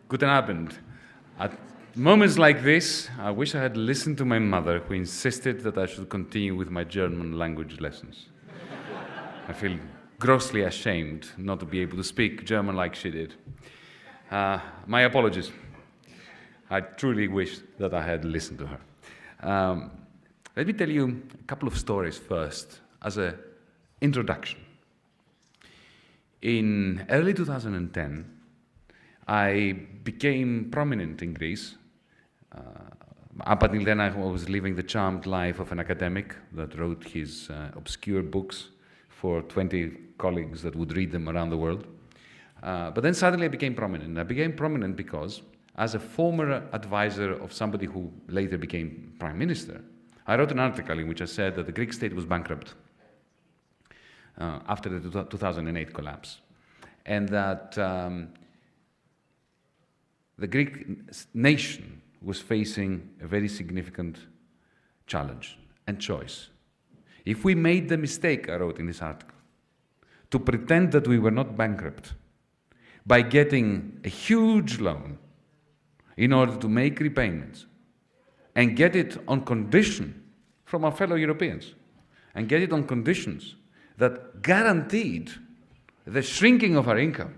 Guten Abend. At moments like this, I wish I had listened to my mother, who insisted that I should continue with my German language lessons. I feel grossly ashamed not to be able to speak German like she did. My apologies. I truly wish that I had listened to her. Let me tell you a couple of stories first, as an introduction. In early 2010, I became prominent in Greece. Up until then, I was living the charmed life of an academic that wrote his obscure books for 20 colleagues that would read them around the world. But then suddenly I became prominent. I became prominent because, as a former advisor of somebody who later became prime minister, I wrote an article in which I said that the Greek state was bankrupt after the 2008 collapse, and that the Greek nation was facing a very significant challenge and choice. If we made the mistake, I wrote in this article, to pretend that we were not bankrupt by getting a huge loan in order to make repayments and get it on condition from our fellow Europeans, and get it on conditions that guaranteed the shrinking of our income,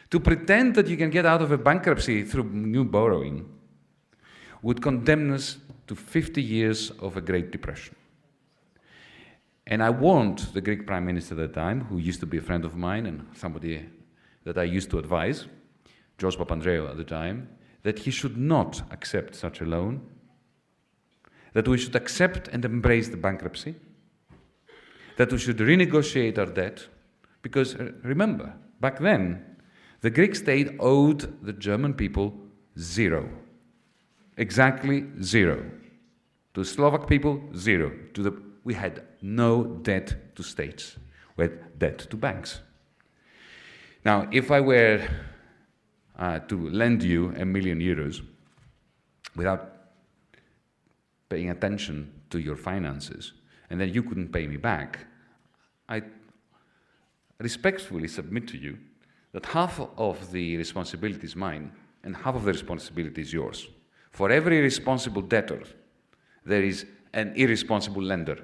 to pretend that you can get out of a bankruptcy through new borrowing would condemn us to 50 years of a Great Depression. And I warned the Greek Prime Minister at the time, who used to be a friend of mine and somebody that I used to advise, George Papandreou at the time, that he should not accept such a loan, that we should accept and embrace the bankruptcy, that we should renegotiate our debt, because remember, back then, the Greek state owed the German people zero. Exactly zero. To the Slovak people, zero. We had no debt to states. We had debt to banks. Now, if I were to lend you €1 million without paying attention to your finances, and then you couldn't pay me back, I respectfully submit to you that half of the responsibility is mine and half of the responsibility is yours. For every responsible debtor, there is an irresponsible lender.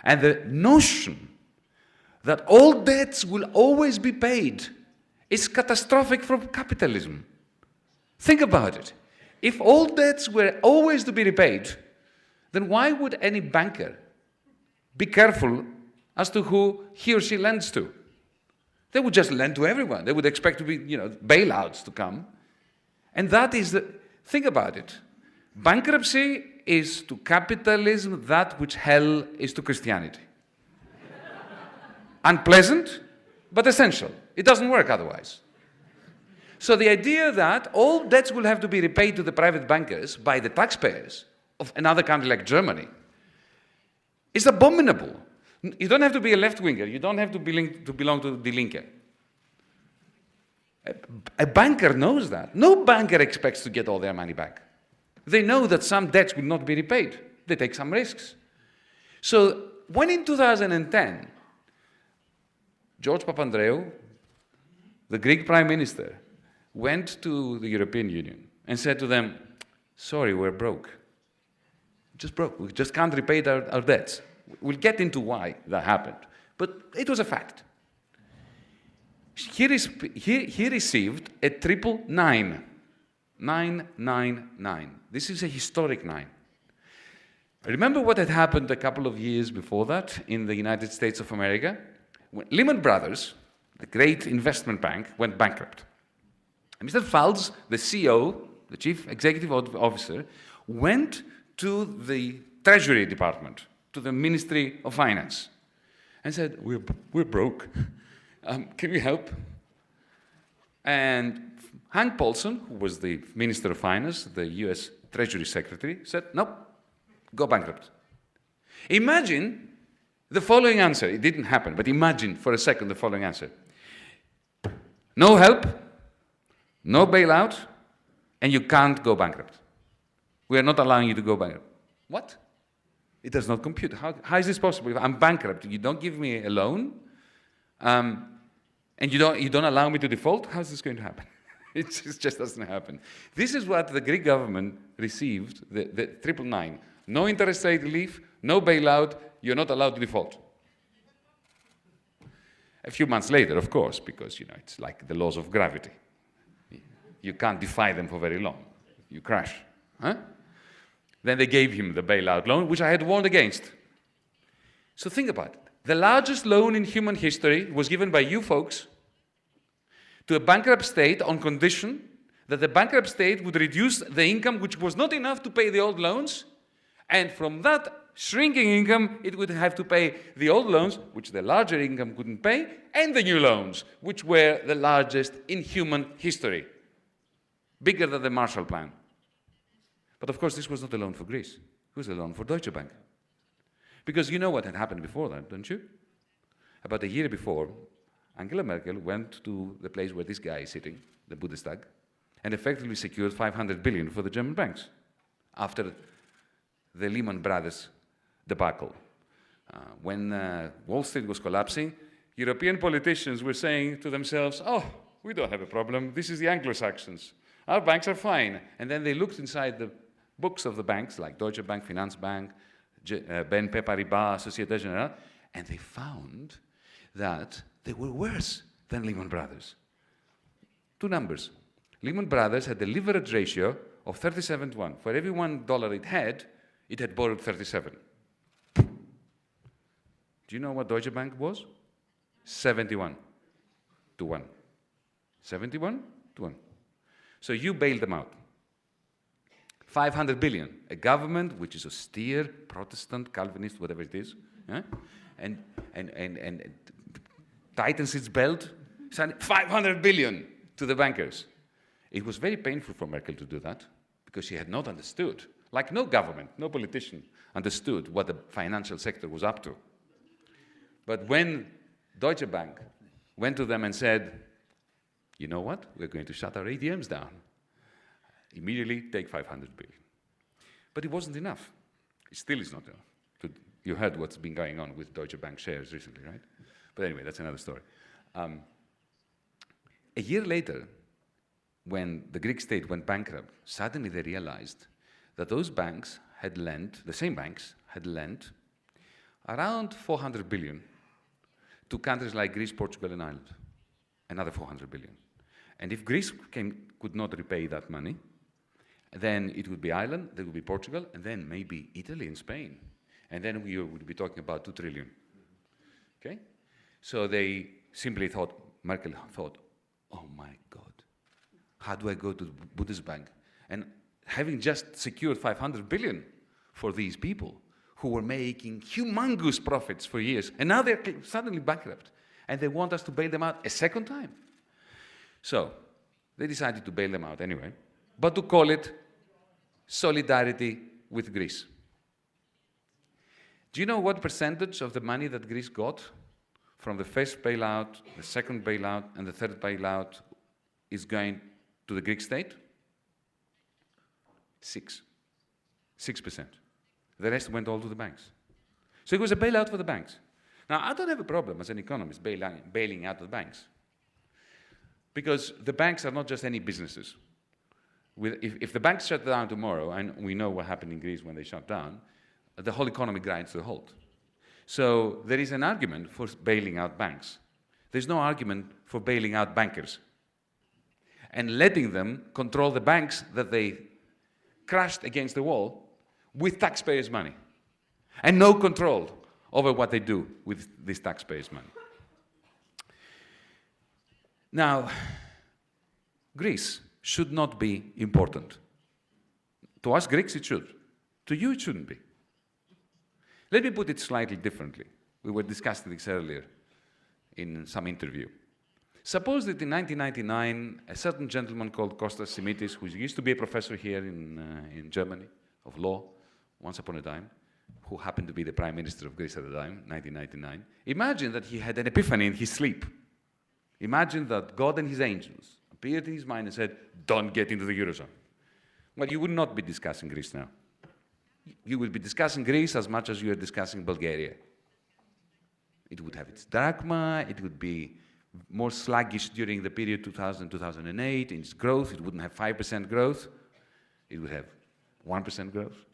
And the notion that all debts will always be paid is catastrophic for capitalism. Think about it. If all debts were always to be repaid, then why would any banker be careful as to who he or she lends to? They would just lend to everyone. They would expect to be, bailouts to come. And that is think about it. Bankruptcy is to capitalism that which hell is to Christianity. Unpleasant, but essential. It doesn't work otherwise. So the idea that all debts will have to be repaid to the private bankers by the taxpayers of another country like Germany is abominable. You don't have to be a left-winger. You don't have to belong to Die Linke. A banker knows that. No banker expects to get all their money back. They know that some debts will not be repaid. They take some risks. So when in 2010, George Papandreou, the Greek Prime Minister, went to the European Union and said to them, sorry, we're broke. Just broke. We just can't repay our debts. We'll get into why that happened, but it was a fact. He received a triple 9. 999. This is a historic 9. Remember what had happened a couple of years before that in the United States of America? When Lehman Brothers, the great investment bank, went bankrupt. And Mr. Falz, the CEO, the chief executive officer, went to the Treasury Department, to the Ministry of Finance, and said, we're broke. Can you help? And Hank Paulson, who was the Minister of Finance, the US Treasury Secretary, said, nope, go bankrupt. Imagine the following answer. It didn't happen, but imagine for a second the following answer. No help, no bailout, and you can't go bankrupt. We are not allowing you to go bankrupt. What? It does not compute. How is this possible? If I'm bankrupt, you don't give me a loan, and you don't allow me to default? How is this going to happen? It just doesn't happen. This is what the Greek government received, the 999. No interest rate relief, no bailout, you're not allowed to default. A few months later, of course, because it's like the laws of gravity. You can't defy them for very long. You crash. Huh? Then they gave him the bailout loan, which I had warned against. So think about it. The largest loan in human history was given by you folks to a bankrupt state on condition that the bankrupt state would reduce the income, which was not enough to pay the old loans, and from that shrinking income, it would have to pay the old loans, which the larger income couldn't pay, and the new loans, which were the largest in human history, bigger than the Marshall Plan. But of course, this was not a loan for Greece. It was a loan for Deutsche Bank. Because you know what had happened before that, don't you? About a year before, Angela Merkel went to the place where this guy is sitting, the Bundestag, and effectively secured 500 billion for the German banks after the Lehman Brothers debacle. When Wall Street was collapsing, European politicians were saying to themselves, oh, we don't have a problem. This is the Anglo-Saxons. Our banks are fine. And then they looked inside the books of the banks, like Deutsche Bank, Finanzbank, BNP Paribas, Société Générale, and they found that they were worse than Lehman Brothers. Two numbers. Lehman Brothers had a leverage ratio of 37 to 1. For every $1 it had borrowed 37. Do you know what Deutsche Bank was? 71 to 1. 71 to 1. So you bailed them out. 500 billion. A government which is austere, Protestant, Calvinist, whatever it is, and tightens its belt, sent 500 billion to the bankers. It was very painful for Merkel to do that because she had not understood, like no government, no politician understood what the financial sector was up to. But when Deutsche Bank went to them and said, you know what, we're going to shut our ATMs down, immediately take 500 billion. But it wasn't enough. It still is not enough. You heard what's been going on with Deutsche Bank shares recently, right? But anyway, that's another story. A year later, when the Greek state went bankrupt, suddenly they realized that those banks had lent, the same banks had lent around 400 billion to countries like Greece, Portugal, and Ireland. Another 400 billion. And if Greece could not repay that money, then it would be Ireland, there would be Portugal, and then maybe Italy and Spain. And then we would be talking about 2 trillion. Okay? So they simply thought, Merkel thought, oh my God, how do I go to the Bundesbank? And having just secured 500 billion for these people who were making humongous profits for years, and now they're suddenly bankrupt, and they want us to bail them out a second time. So they decided to bail them out anyway, but to call it solidarity with Greece. Do you know what percentage of the money that Greece got from the first bailout, the second bailout, and the third bailout is going to the Greek state? 6%. The rest went all to the banks. So it was a bailout for the banks. Now, I don't have a problem as an economist bailing out the banks, because the banks are not just any businesses. If the banks shut down tomorrow, and we know what happened in Greece when they shut down, the whole economy grinds to a halt. So there is an argument for bailing out banks. There's no argument for bailing out bankers and letting them control the banks that they crashed against the wall with taxpayers' money, and no control over what they do with this taxpayers' money. Now, Greece should not be important. To us Greeks, it should. To you, it shouldn't be. Let me put it slightly differently. We were discussing this earlier in some interview. Suppose that in 1999, a certain gentleman called Kostas Simitis, who used to be a professor here in Germany of law, once upon a time, who happened to be the Prime Minister of Greece at the time, 1999, imagine that he had an epiphany in his sleep. Imagine that God and his angels appeared in his mind and said, don't get into the Eurozone. Well, you would not be discussing Greece now. You would be discussing Greece as much as you are discussing Bulgaria. It would have its drachma, it would be more sluggish during the period 2000-2008 in its growth. It wouldn't have 5% growth. It would have 1% growth.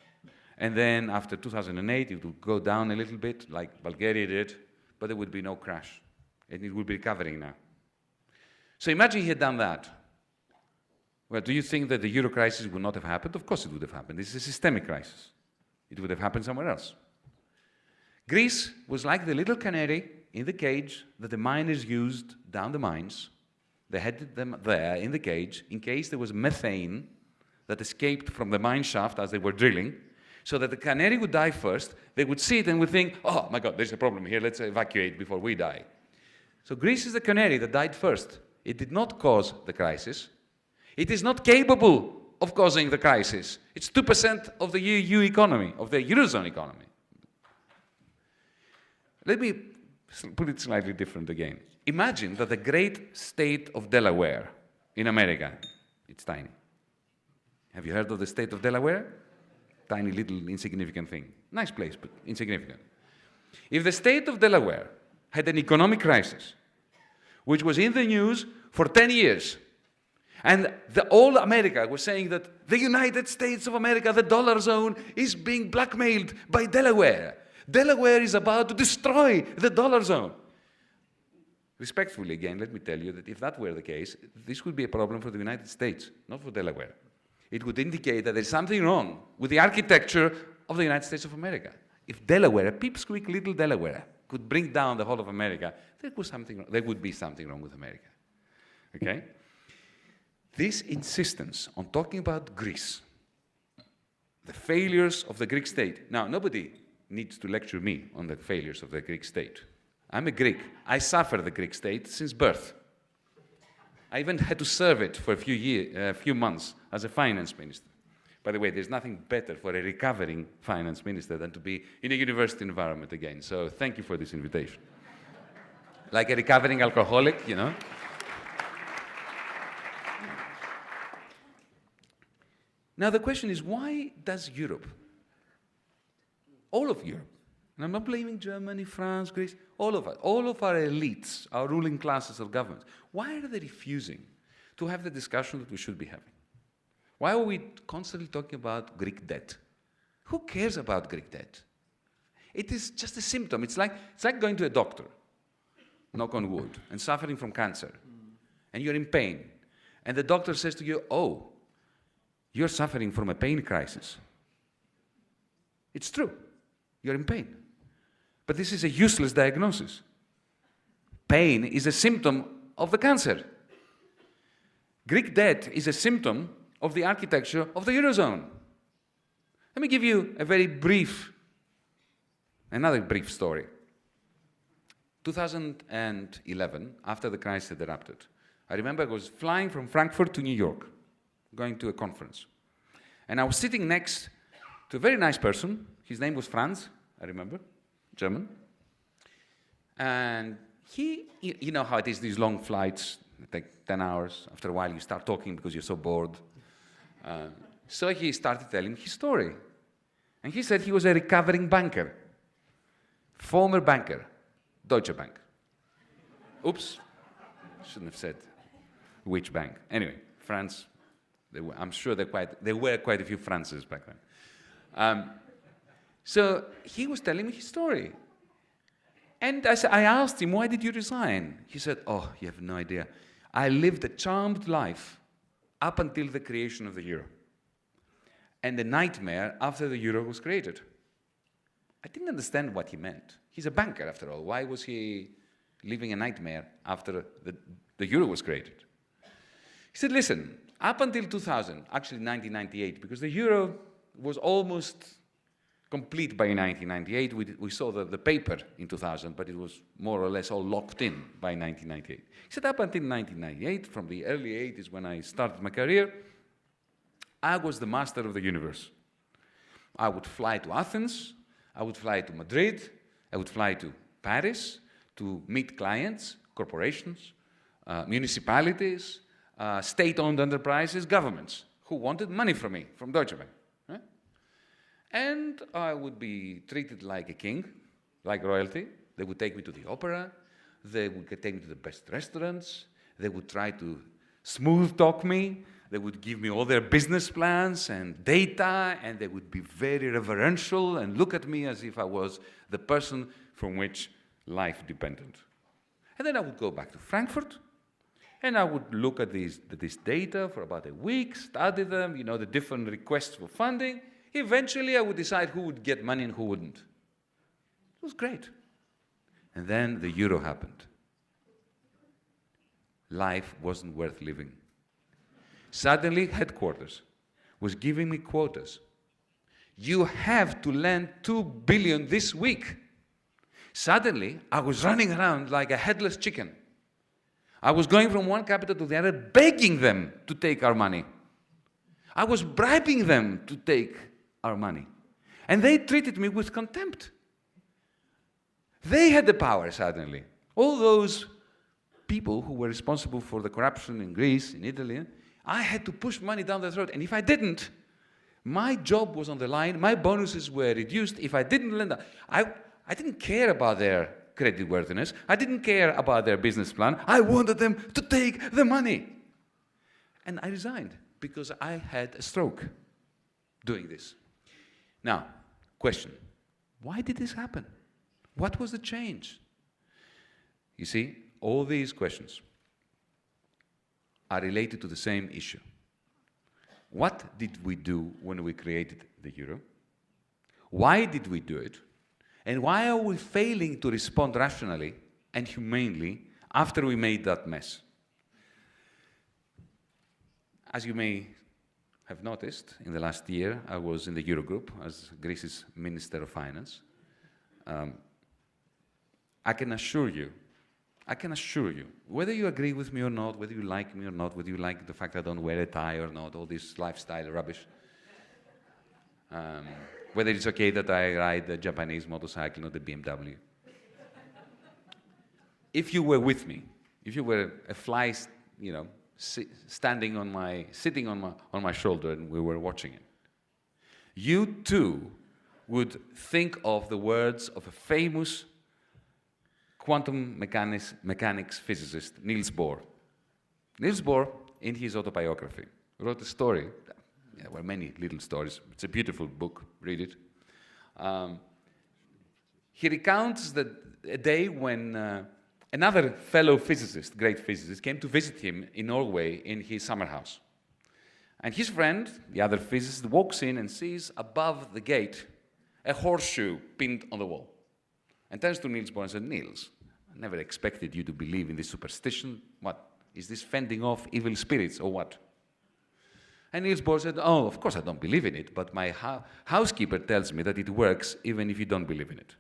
And then after 2008, it would go down a little bit, like Bulgaria did, but there would be no crash. And it would be recovering now. So imagine he had done that. Well, do you think that the euro crisis would not have happened? Of course it would have happened. This is a systemic crisis. It would have happened somewhere else. Greece was like the little canary in the cage that the miners used down the mines. They had them there in the cage in case there was methane that escaped from the mine shaft as they were drilling, so that the canary would die first. They would see it and would think, oh my God, there's a problem here, let's evacuate before we die. So Greece is the canary that died first. It did not cause the crisis. It is not capable of causing the crisis. It's 2% of the EU economy, of the Eurozone economy. Let me put it slightly different again. Imagine that the great state of Delaware in America, it's tiny. Have you heard of the state of Delaware? Tiny little insignificant thing. Nice place, but insignificant. If the state of Delaware had an economic crisis, which was in the news for 10 years, and all America was saying that the United States of America, the dollar zone, is being blackmailed by Delaware. Delaware is about to destroy the dollar zone. Respectfully, again, let me tell you that if that were the case, this would be a problem for the United States, not for Delaware. It would indicate that there's something wrong with the architecture of the United States of America. If Delaware, a pipsqueak little Delaware, could bring down the whole of America, there would be something wrong with America. Okay? This insistence on talking about Greece, the failures of the Greek state. Now, nobody needs to lecture me on the failures of the Greek state. I'm a Greek. I suffer the Greek state since birth. I even had to serve it for a few months as a finance minister. By the way, there's nothing better for a recovering finance minister than to be in a university environment again. So thank you for this invitation. Like a recovering alcoholic, you know. Now the question is, why does Europe, all of Europe, and I'm not blaming Germany, France, Greece, all of us, all of our elites, our ruling classes of governments, why are they refusing to have the discussion that we should be having? Why are we constantly talking about Greek debt? Who cares about Greek debt? It is just a symptom. It's like going to a doctor, knock on wood, and suffering from cancer, and you're in pain. And the doctor says to you, oh, you're suffering from a pain crisis. It's true. You're in pain. But this is a useless diagnosis. Pain is a symptom of the cancer. Greek debt is a symptom of the architecture of the Eurozone. Let me give you another brief story. 2011, after the crisis had erupted, I remember I was flying from Frankfurt to New York, going to a conference. And I was sitting next to a very nice person. His name was Franz, I remember, German. And you know how it is, these long flights, take 10 hours. After a while, you start talking because you're so bored. So he started telling his story. And he said he was a recovering banker, former banker, Deutsche Bank. Oops, shouldn't have said which bank. Anyway, France, I'm sure there were quite a few Frances back then. So he was telling me his story. And I asked him, why did you resign? He said, oh, you have no idea. I lived a charmed life up until the creation of the euro. And a nightmare after the euro was created. I didn't understand what he meant. He's a banker, after all. Why was he living a nightmare after the euro was created? He said, listen, up until 2000, actually 1998, because the euro was almost complete by 1998. We saw the paper in 2000, but it was more or less all locked in by 1998. He said, up until 1998, from the early 80s when I started my career, I was the master of the universe. I would fly to Athens, I would fly to Madrid, I would fly to Paris to meet clients, corporations, municipalities, state-owned enterprises, governments, who wanted money from me, from Deutsche Bank. Right? And I would be treated like a king, like royalty. They would take me to the opera. They would take me to the best restaurants. They would try to smooth talk me. They would give me all their business plans and data, and they would be very reverential and look at me as if I was the person from which life depended. And then I would go back to Frankfurt, and I would look at this data for about a week, study them, the different requests for funding. Eventually, I would decide who would get money and who wouldn't. It was great. And then the euro happened. Life wasn't worth living. Suddenly, headquarters was giving me quotas. You have to lend 2 billion this week. Suddenly, I was running around like a headless chicken. I was going from one capital to the other, begging them to take our money. I was bribing them to take our money. And they treated me with contempt. They had the power suddenly. All those people who were responsible for the corruption in Greece, in Italy, I had to push money down their throat. And if I didn't, my job was on the line, my bonuses were reduced. If I didn't lend, I didn't care about their creditworthiness. I didn't care about their business plan. I wanted them to take the money. And I resigned because I had a stroke doing this. Now, question, why did this happen? What was the change? You see, all these questions are related to the same issue. What did we do when we created the euro? Why did we do it? And why are we failing to respond rationally and humanely after we made that mess? As you may have noticed, in the last year, I was in the Eurogroup as Greece's Minister of Finance. I can assure you, whether you agree with me or not, whether you like me or not, whether you like the fact I don't wear a tie or not, all this lifestyle rubbish, whether it's okay that I ride a Japanese motorcycle, not a BMW. If you were with me, if you were a fly, sitting on my shoulder and we were watching it, you too would think of the words of a famous quantum mechanics physicist, Niels Bohr. Niels Bohr, in his autobiography, wrote a story. There were many little stories. It's a beautiful book. Read it. He recounts a day when another fellow physicist, great physicist, came to visit him in Norway in his summer house. And his friend, the other physicist, walks in and sees above the gate a horseshoe pinned on the wall. And turns to Niels Bohr and said, Niels, I never expected you to believe in this superstition. What? Is this fending off evil spirits or what? And Niels Bohr said, oh, of course I don't believe in it, but my housekeeper tells me that it works even if you don't believe in it.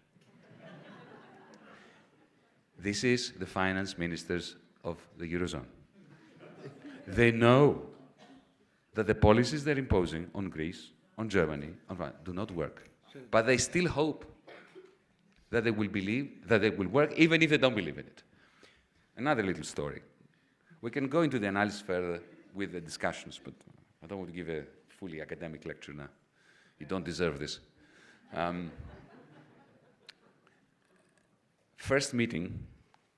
This is the finance ministers of the Eurozone. They know that the policies they're imposing on Greece, on Germany, on France, do not work. But they still hope that they will believe, that they will work, even if they don't believe in it. Another little story. We can go into the analysis further with the discussions, but I don't want to give a fully academic lecture now. You don't deserve this. First meeting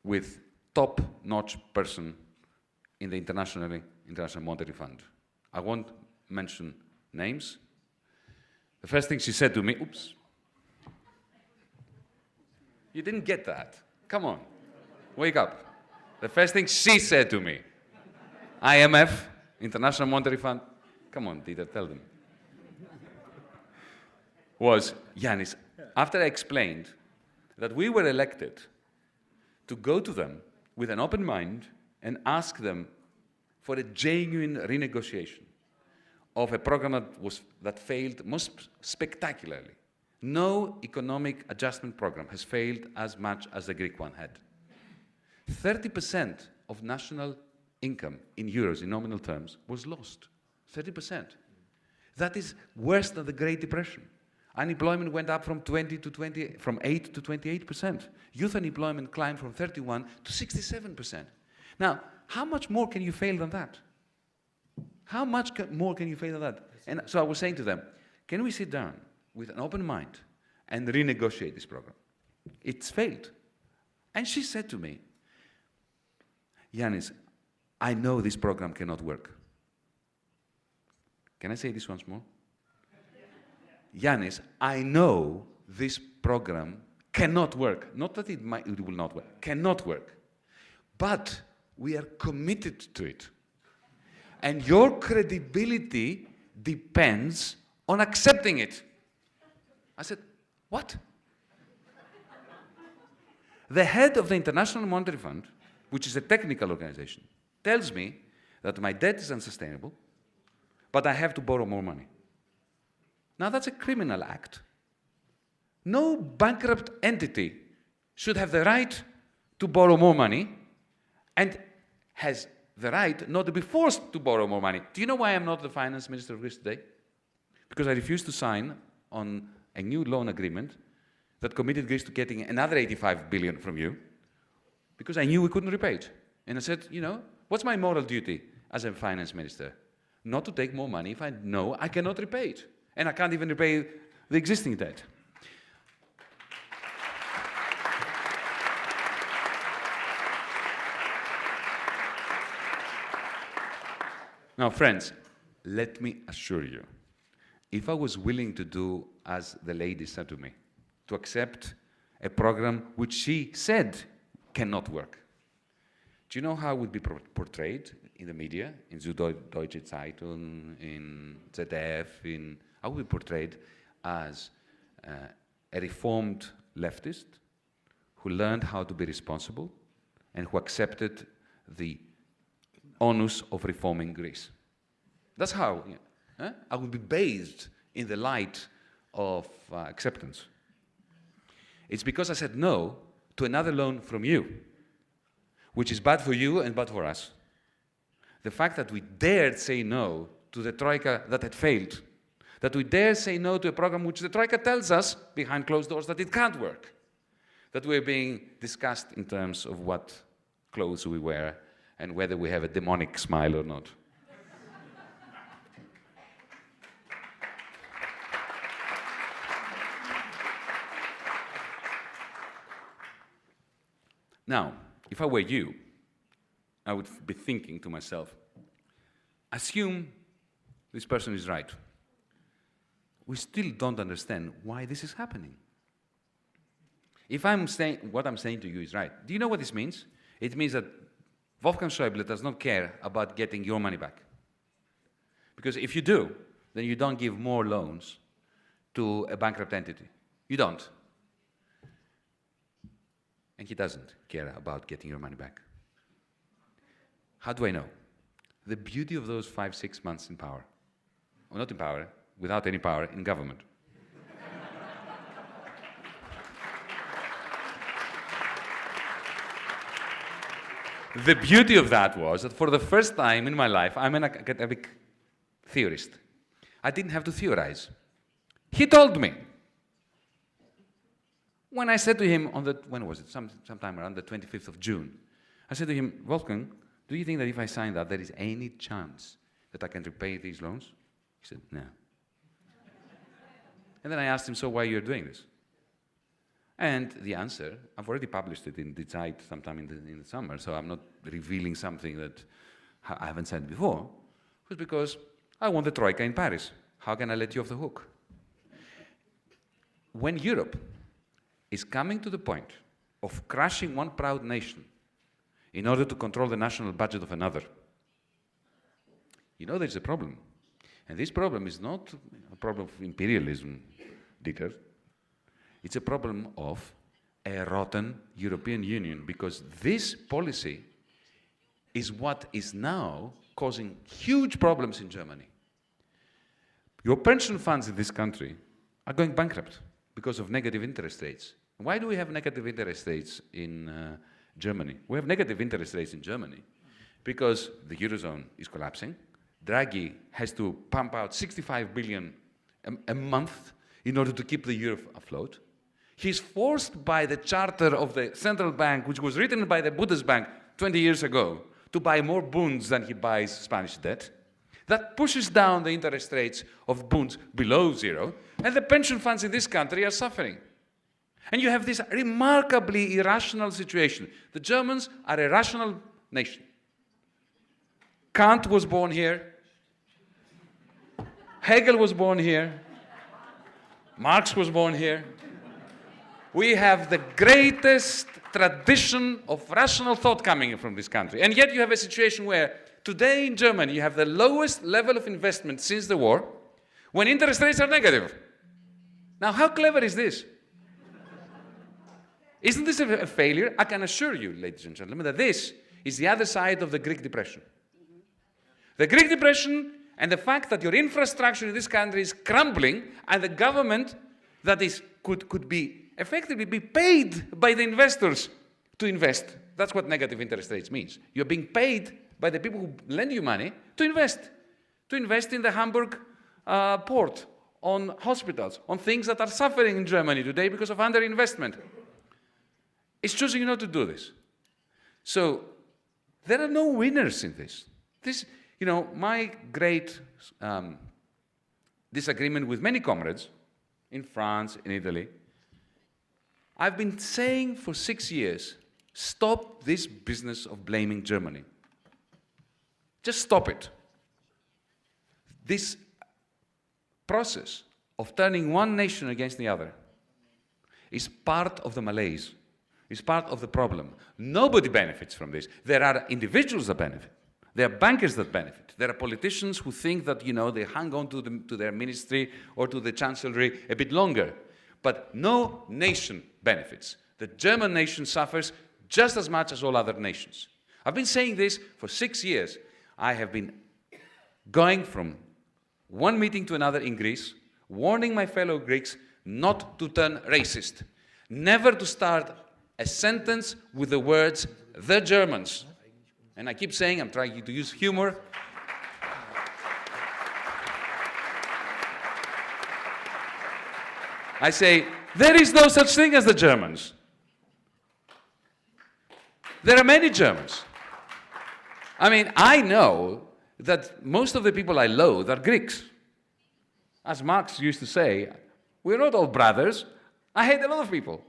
with top-notch person in the International Monetary Fund. I won't mention names. The first thing she said to me, oops, you didn't get that. Come on, wake up. The first thing she said to me, IMF, International Monetary Fund, come on, Dieter, tell them, was, Yanis, after I explained that we were elected to go to them with an open mind and ask them for a genuine renegotiation of a program that failed most spectacularly. No economic adjustment program has failed as much as the Greek one had. 30% of national income in euros, in nominal terms, was lost. 30%. That is worse than the Great Depression. Unemployment went up from 8 to 28%. Youth unemployment climbed from 31 to 67%. Now, how much more can you fail than that? How much more can you fail than that? And so I was saying to them, can we sit down with an open mind and renegotiate this program? It's failed. And she said to me, Yanis, I know this program cannot work. Can I say this once more? Yanis, I know this program cannot work. Not that it will not work, cannot work. But we are committed to it. And your credibility depends on accepting it. I said, what? The head of the International Monetary Fund, which is a technical organization, tells me that my debt is unsustainable, but I have to borrow more money. Now that's a criminal act. No bankrupt entity should have the right to borrow more money and has the right not to be forced to borrow more money. Do you know why I'm not the finance minister of Greece today? Because I refused to sign on a new loan agreement that committed Greece to getting another 85 billion from you, because I knew we couldn't repay it. And I said, you know, what's my moral duty as a finance minister? Not to take more money if I know I cannot repay it. And I can't even repay the existing debt. Now, friends, let me assure you, if I was willing to do as the lady said to me, to accept a program which she said cannot work, do you know how it would be portrayed in the media, in Süddeutsche Zeitung, in ZDF, how it would be portrayed as a reformed leftist who learned how to be responsible and who accepted the onus of reforming Greece. That's how I would be based in the light of acceptance. It's because I said no to another loan from you, which is bad for you and bad for us. The fact that we dared say no to the Troika that had failed, that we dare say no to a program which the Troika tells us behind closed doors that it can't work, that we're being discussed in terms of what clothes we wear and whether we have a demonic smile or not. Now, if I were you, I would be thinking to myself, assume this person is right. We still don't understand why this is happening. If I'm saying what I'm saying to you is right, do you know what this means? It means that Wolfgang Schäuble does not care about getting your money back. Because if you do, then you don't give more loans to a bankrupt entity. You don't. And he doesn't care about getting your money back. How do I know? The beauty of those 5-6 months in power, or not in power, without any power, in government. The beauty of that was that for the first time in my life, I'm an academic theorist. I didn't have to theorize. He told me. When I said to him when was it? Sometime around the 25th of June, I said to him, Wolfgang, do you think that if I sign that, there is any chance that I can repay these loans? He said, no. And then I asked him, so why you're doing this? And the answer, I've already published it in Die Zeit sometime in the summer, so I'm not revealing something that I haven't said before, was because I want the Troika in Paris. How can I let you off the hook? When Europe is coming to the point of crushing one proud nation in order to control the national budget of another, you know there's a problem. And this problem is not a problem of imperialism, Dieter. It's a problem of a rotten European Union, because this policy is what is now causing huge problems in Germany. Your pension funds in this country are going bankrupt because of negative interest rates. Why do we have negative interest rates in Germany? We have negative interest rates in Germany because the Eurozone is collapsing. Draghi has to pump out 65 billion a month in order to keep the euro afloat. He's forced by the charter of the central bank, which was written by the Bundesbank 20 years ago, to buy more bunds than he buys Spanish debt. That pushes down the interest rates of bunds below zero, and the pension funds in this country are suffering. And you have this remarkably irrational situation. The Germans are a rational nation. Kant was born here. Hegel was born here. Marx was born here. We have the greatest tradition of rational thought coming from this country. And yet you have a situation where today in Germany you have the lowest level of investment since the war when interest rates are negative. Now, how clever is this? Isn't this a failure? I can assure you, ladies and gentlemen, that this is the other side of the Greek depression. The Greek depression and the fact that your infrastructure in this country is crumbling and the government that could be effectively be paid by the investors to invest. That's what negative interest rates means. You're being paid by the people who lend you money to invest in the Hamburg port, on hospitals, on things that are suffering in Germany today because of underinvestment. It's choosing not to do this. So there are no winners in this. My great disagreement with many comrades in France, in Italy, I've been saying for 6 years, stop this business of blaming Germany. Just stop it. This process of turning one nation against the other is part of the malaise, is part of the problem. Nobody benefits from this. There are individuals that benefit. There are bankers that benefit. There are politicians who think that, they hang on to their ministry or to the chancellery a bit longer. But no nation benefits. The German nation suffers just as much as all other nations. I've been saying this for 6 years. I have been going from one meeting to another in Greece, warning my fellow Greeks not to turn racist, never to start a sentence with the words, the Germans. And I keep saying, I'm trying to use humor. I say, there is no such thing as the Germans. There are many Germans. I mean, I know that most of the people I loathe are Greeks. As Marx used to say, we're not all brothers. I hate a lot of people.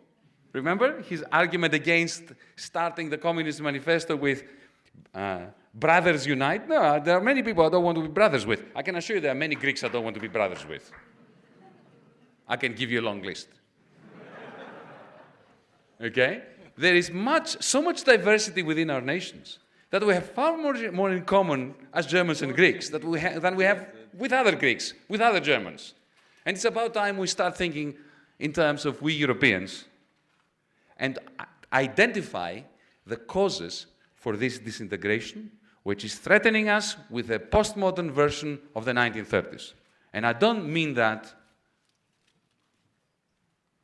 Remember his argument against starting the Communist Manifesto with brothers unite? No, there are many people I don't want to be brothers with. I can assure you there are many Greeks I don't want to be brothers with. I can give you a long list. Okay? There is so much diversity within our nations that we have far more in common as Germans and Greeks than we have with other Greeks, with other Germans. And it's about time we start thinking in terms of we Europeans and identify the causes for this disintegration, which is threatening us with a postmodern version of the 1930s. And I don't mean that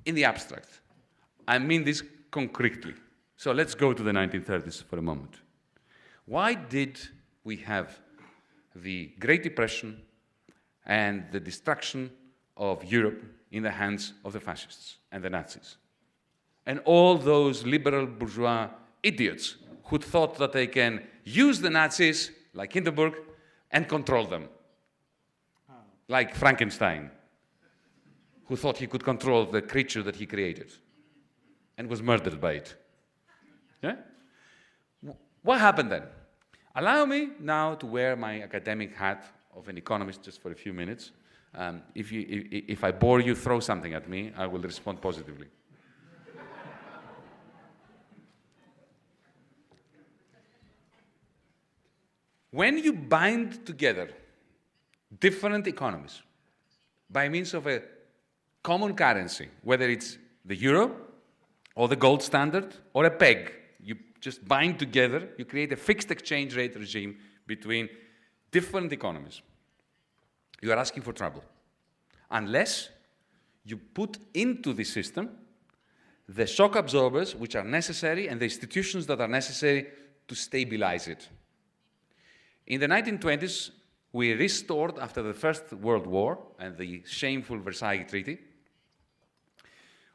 in the abstract. I mean this concretely. So let's go to the 1930s for a moment. Why did we have the Great Depression and the destruction of Europe in the hands of the fascists and the Nazis? And all those liberal bourgeois idiots who thought that they can use the Nazis, like Hindenburg, and control them. Like Frankenstein, who thought he could control the creature that he created and was murdered by it. Yeah? What happened then? Allow me now to wear my academic hat of an economist just for a few minutes. If I bore you, throw something at me. I will respond positively. When you bind together different economies by means of a common currency, whether it's the euro or the gold standard or a peg, you just bind together, you create a fixed exchange rate regime between different economies. You are asking for trouble. Unless you put into the system the shock absorbers which are necessary and the institutions that are necessary to stabilize it. In the 1920s, we restored, after the First World War and the shameful Versailles Treaty,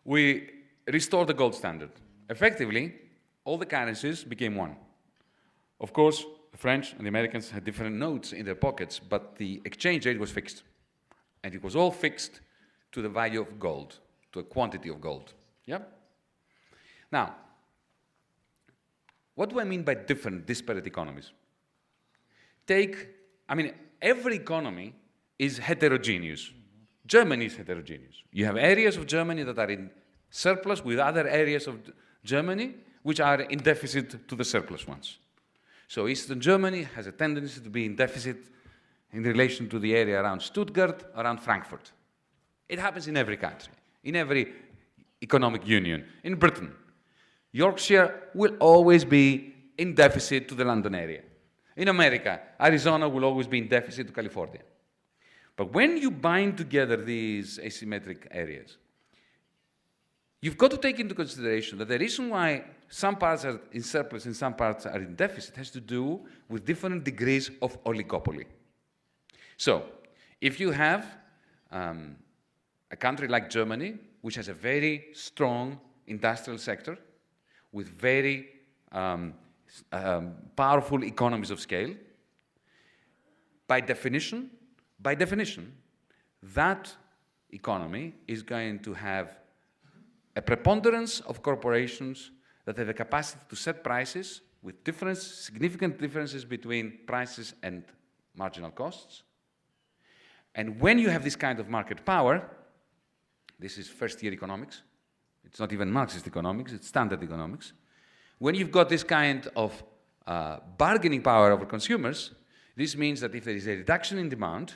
we restored the gold standard. Effectively, all the currencies became one. Of course, the French and the Americans had different notes in their pockets, but the exchange rate was fixed. And it was all fixed to the value of gold, to a quantity of gold. Yeah? Now, What do I mean by different, disparate economies? Every economy is heterogeneous. Germany is heterogeneous. You have areas of Germany that are in surplus with other areas of Germany which are in deficit to the surplus ones. So Eastern Germany has a tendency to be in deficit in relation to the area around Stuttgart, around Frankfurt. It happens in every country, in every economic union. In Britain, Yorkshire will always be in deficit to the London area. In America, Arizona will always be in deficit to California. But when you bind together these asymmetric areas, you've got to take into consideration that the reason why some parts are in surplus and some parts are in deficit has to do with different degrees of oligopoly. So, if you have a country like Germany, which has a very strong industrial sector with very powerful economies of scale, by definition, that economy is going to have a preponderance of corporations that have the capacity to set prices with significant differences between prices and marginal costs. And when you have this kind of market power, this is first-year economics, it's not even Marxist economics, it's standard economics. When you've got this kind of bargaining power over consumers, this means that if there is a reduction in demand,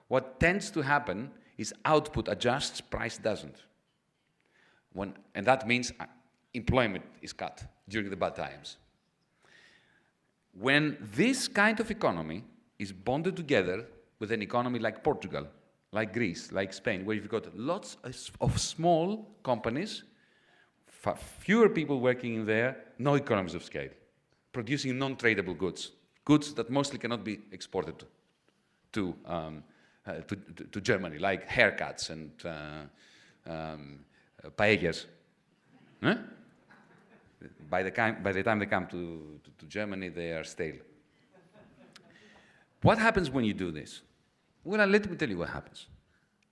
what tends to happen is output adjusts, price doesn't. And that means employment is cut during the bad times. When this kind of economy is bonded together with an economy like Portugal, like Greece, like Spain, where you've got lots of small companies, fewer people working in there, no economies of scale, producing non-tradable goods, goods that mostly cannot be exported to Germany, like haircuts and paellas. Huh? By the time they come to Germany, they are stale. What happens when you do this? Well, let me tell you what happens.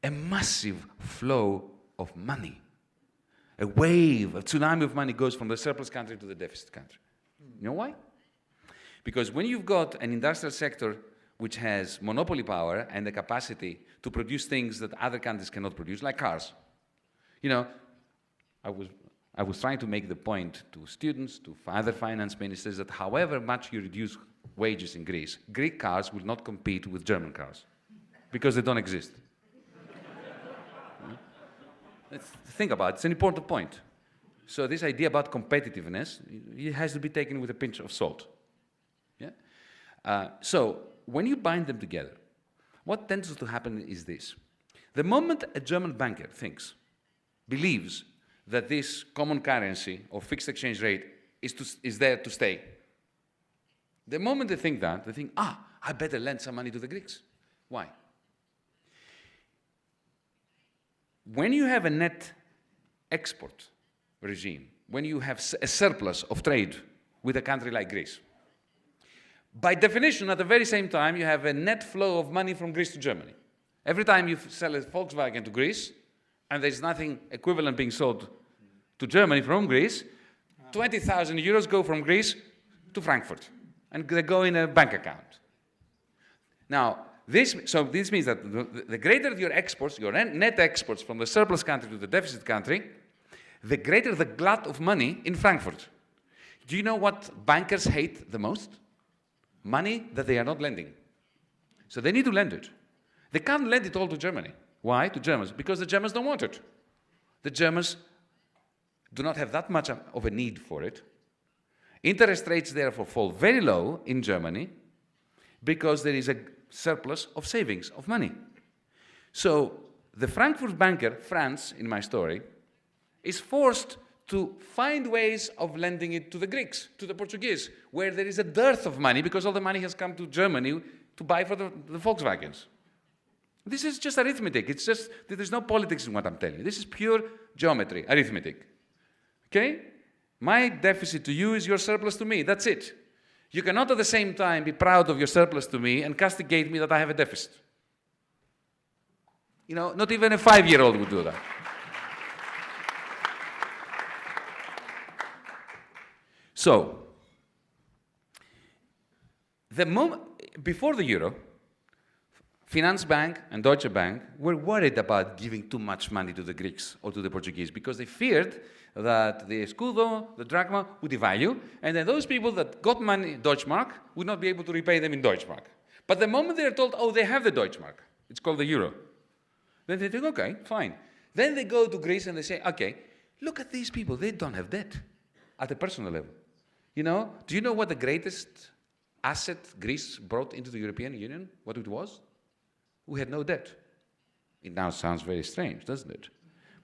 A massive flow of money, a wave, a tsunami of money goes from the surplus country to the deficit country. You know why? Because when you've got an industrial sector which has monopoly power and the capacity to produce things that other countries cannot produce, like cars. You know, I was trying to make the point to students, to other finance ministers, that however much you reduce wages in Greece, Greek cars will not compete with German cars because they don't exist. Think about it, it's an important point. So this idea about competitiveness, it has to be taken with a pinch of salt. Yeah? So when you bind them together, what tends to happen is this. The moment a German banker believes that this common currency or fixed exchange rate is there to stay, the moment they think that, they think, I better lend some money to the Greeks. Why? When you have a net export regime, when you have a surplus of trade with a country like Greece, by definition, at the very same time, you have a net flow of money from Greece to Germany. Every time you sell a Volkswagen to Greece, and there's nothing equivalent being sold to Germany from Greece, 20,000 euros go from Greece to Frankfurt, and they go in a bank account. Now, this means that the greater your exports, your net exports from the surplus country to the deficit country, the greater the glut of money in Frankfurt. Do you know what bankers hate the most? Money that they are not lending. So they need to lend it. They can't lend it all to Germany. Why? To Germans. Because the Germans don't want it. The Germans do not have that much of a need for it. Interest rates, therefore, fall very low in Germany because there is a surplus of savings, of money. So the Frankfurt banker, Franz, in my story, is forced to find ways of lending it to the Greeks, to the Portuguese, where there is a dearth of money because all the money has come to Germany to buy for the Volkswagens. This is just arithmetic. It's just, there's no politics in what I'm telling you. This is pure geometry, arithmetic. Okay? My deficit to you is your surplus to me. That's it. You cannot at the same time be proud of your surplus to me and castigate me that I have a deficit. You know, not even a 5-year-old would do that. So, before the euro, Finanzbank and Deutsche Bank were worried about giving too much money to the Greeks or to the Portuguese because they feared that the escudo, the drachma, would devalue, and then those people that got money, Deutschmark, would not be able to repay them in Deutschmark. But the moment they are told, oh, they have the Deutschmark, it's called the euro, then they think, okay, fine. Then they go to Greece and they say, okay, look at these people, they don't have debt at a personal level. You know, do you know what the greatest asset Greece brought into the European Union, what it was? We had no debt. It now sounds very strange, doesn't it?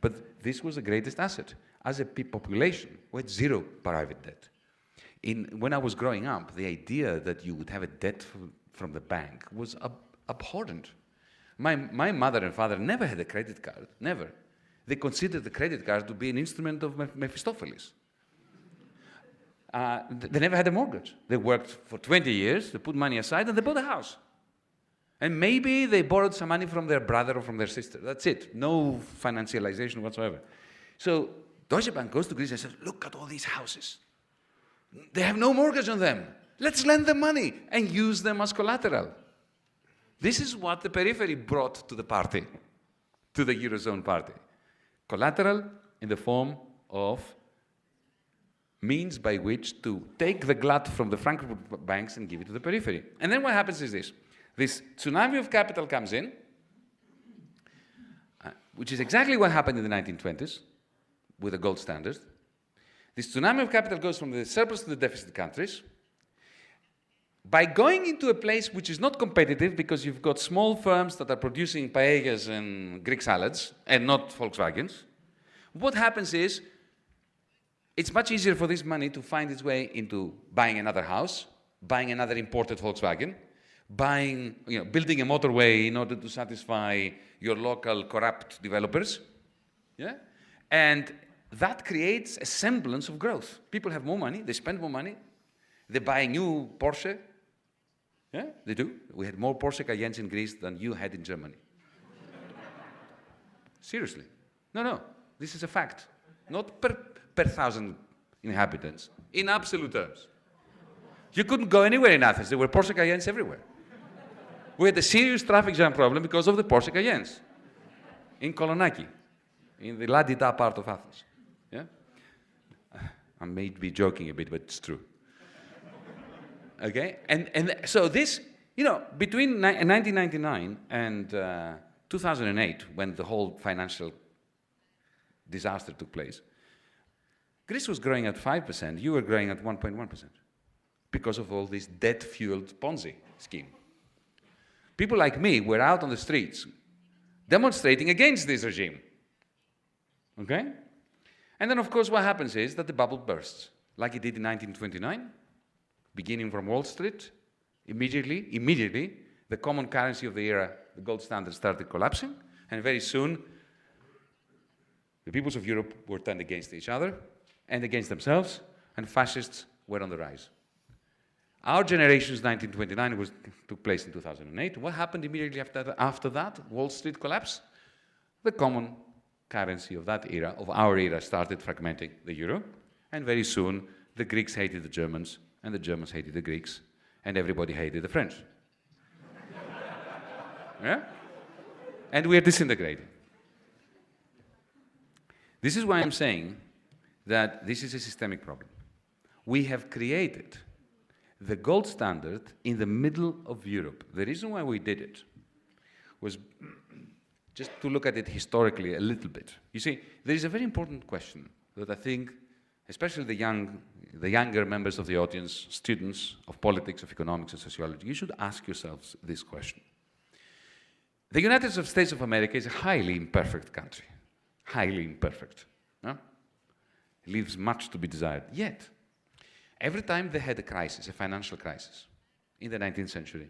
But this was the greatest asset. As a population, we had zero private debt. When I was growing up, the idea that you would have a debt from the bank was abhorrent. My mother and father never had a credit card, never. They considered the credit card to be an instrument of Mephistopheles. They never had a mortgage. They worked for 20 years, they put money aside, and they bought a house. And maybe they borrowed some money from their brother or from their sister. That's it. No financialization whatsoever. So Deutsche Bank goes to Greece and says, look at all these houses. They have no mortgage on them. Let's lend them money and use them as collateral. This is what the periphery brought to the party, to the Eurozone party. Collateral in the form of means by which to take the glut from the Frankfurt banks and give it to the periphery. And then what happens is this. This tsunami of capital comes in, which is exactly what happened in the 1920s with the gold standard. This tsunami of capital goes from the surplus to the deficit countries. By going into a place which is not competitive because you've got small firms that are producing paellas and Greek salads and not Volkswagens, what happens is it's much easier for this money to find its way into buying another house, buying another imported Volkswagen, building a motorway in order to satisfy your local corrupt developers. Yeah? And that creates a semblance of growth. People have more money, they spend more money, they buy a new Porsche. Yeah, they do. We had more Porsche Cayennes in Greece than you had in Germany. Seriously. No, this is a fact. Not per 1,000 inhabitants, in absolute terms. You couldn't go anywhere in Athens. There were Porsche Cayennes everywhere. We had a serious traffic jam problem because of the Porsche Cayennes in Kolonaki, in the Ladita part of Athens. Yeah? I may be joking a bit, but it's true. Okay? And so this, between 1999 and 2008, when the whole financial disaster took place, Greece was growing at 5%, you were growing at 1.1% because of all this debt-fueled Ponzi scheme. People like me were out on the streets demonstrating against this regime. Okay? And then, of course, what happens is that the bubble bursts, like it did in 1929, beginning from Wall Street. Immediately, the common currency of the era, the gold standard, started collapsing, and very soon, the peoples of Europe were turned against each other and against themselves, and fascists were on the rise. Our generation's 1929 took place in 2008. What happened immediately after that? Wall Street collapse. The common currency of that era, of our era, started fragmenting the euro, and very soon the Greeks hated the Germans, and the Germans hated the Greeks, and everybody hated the French. Yeah? And we are disintegrating. This is why I'm saying that this is a systemic problem. We have created the gold standard in the middle of Europe. The reason why we did it was just to look at it historically a little bit. You see, there is a very important question that I think, especially the younger members of the audience, students of politics, of economics, and sociology, you should ask yourselves this question. The United States of America is a highly imperfect country. Highly imperfect. No? It leaves much to be desired. Yet, every time they had a crisis, a financial crisis, in the 19th century,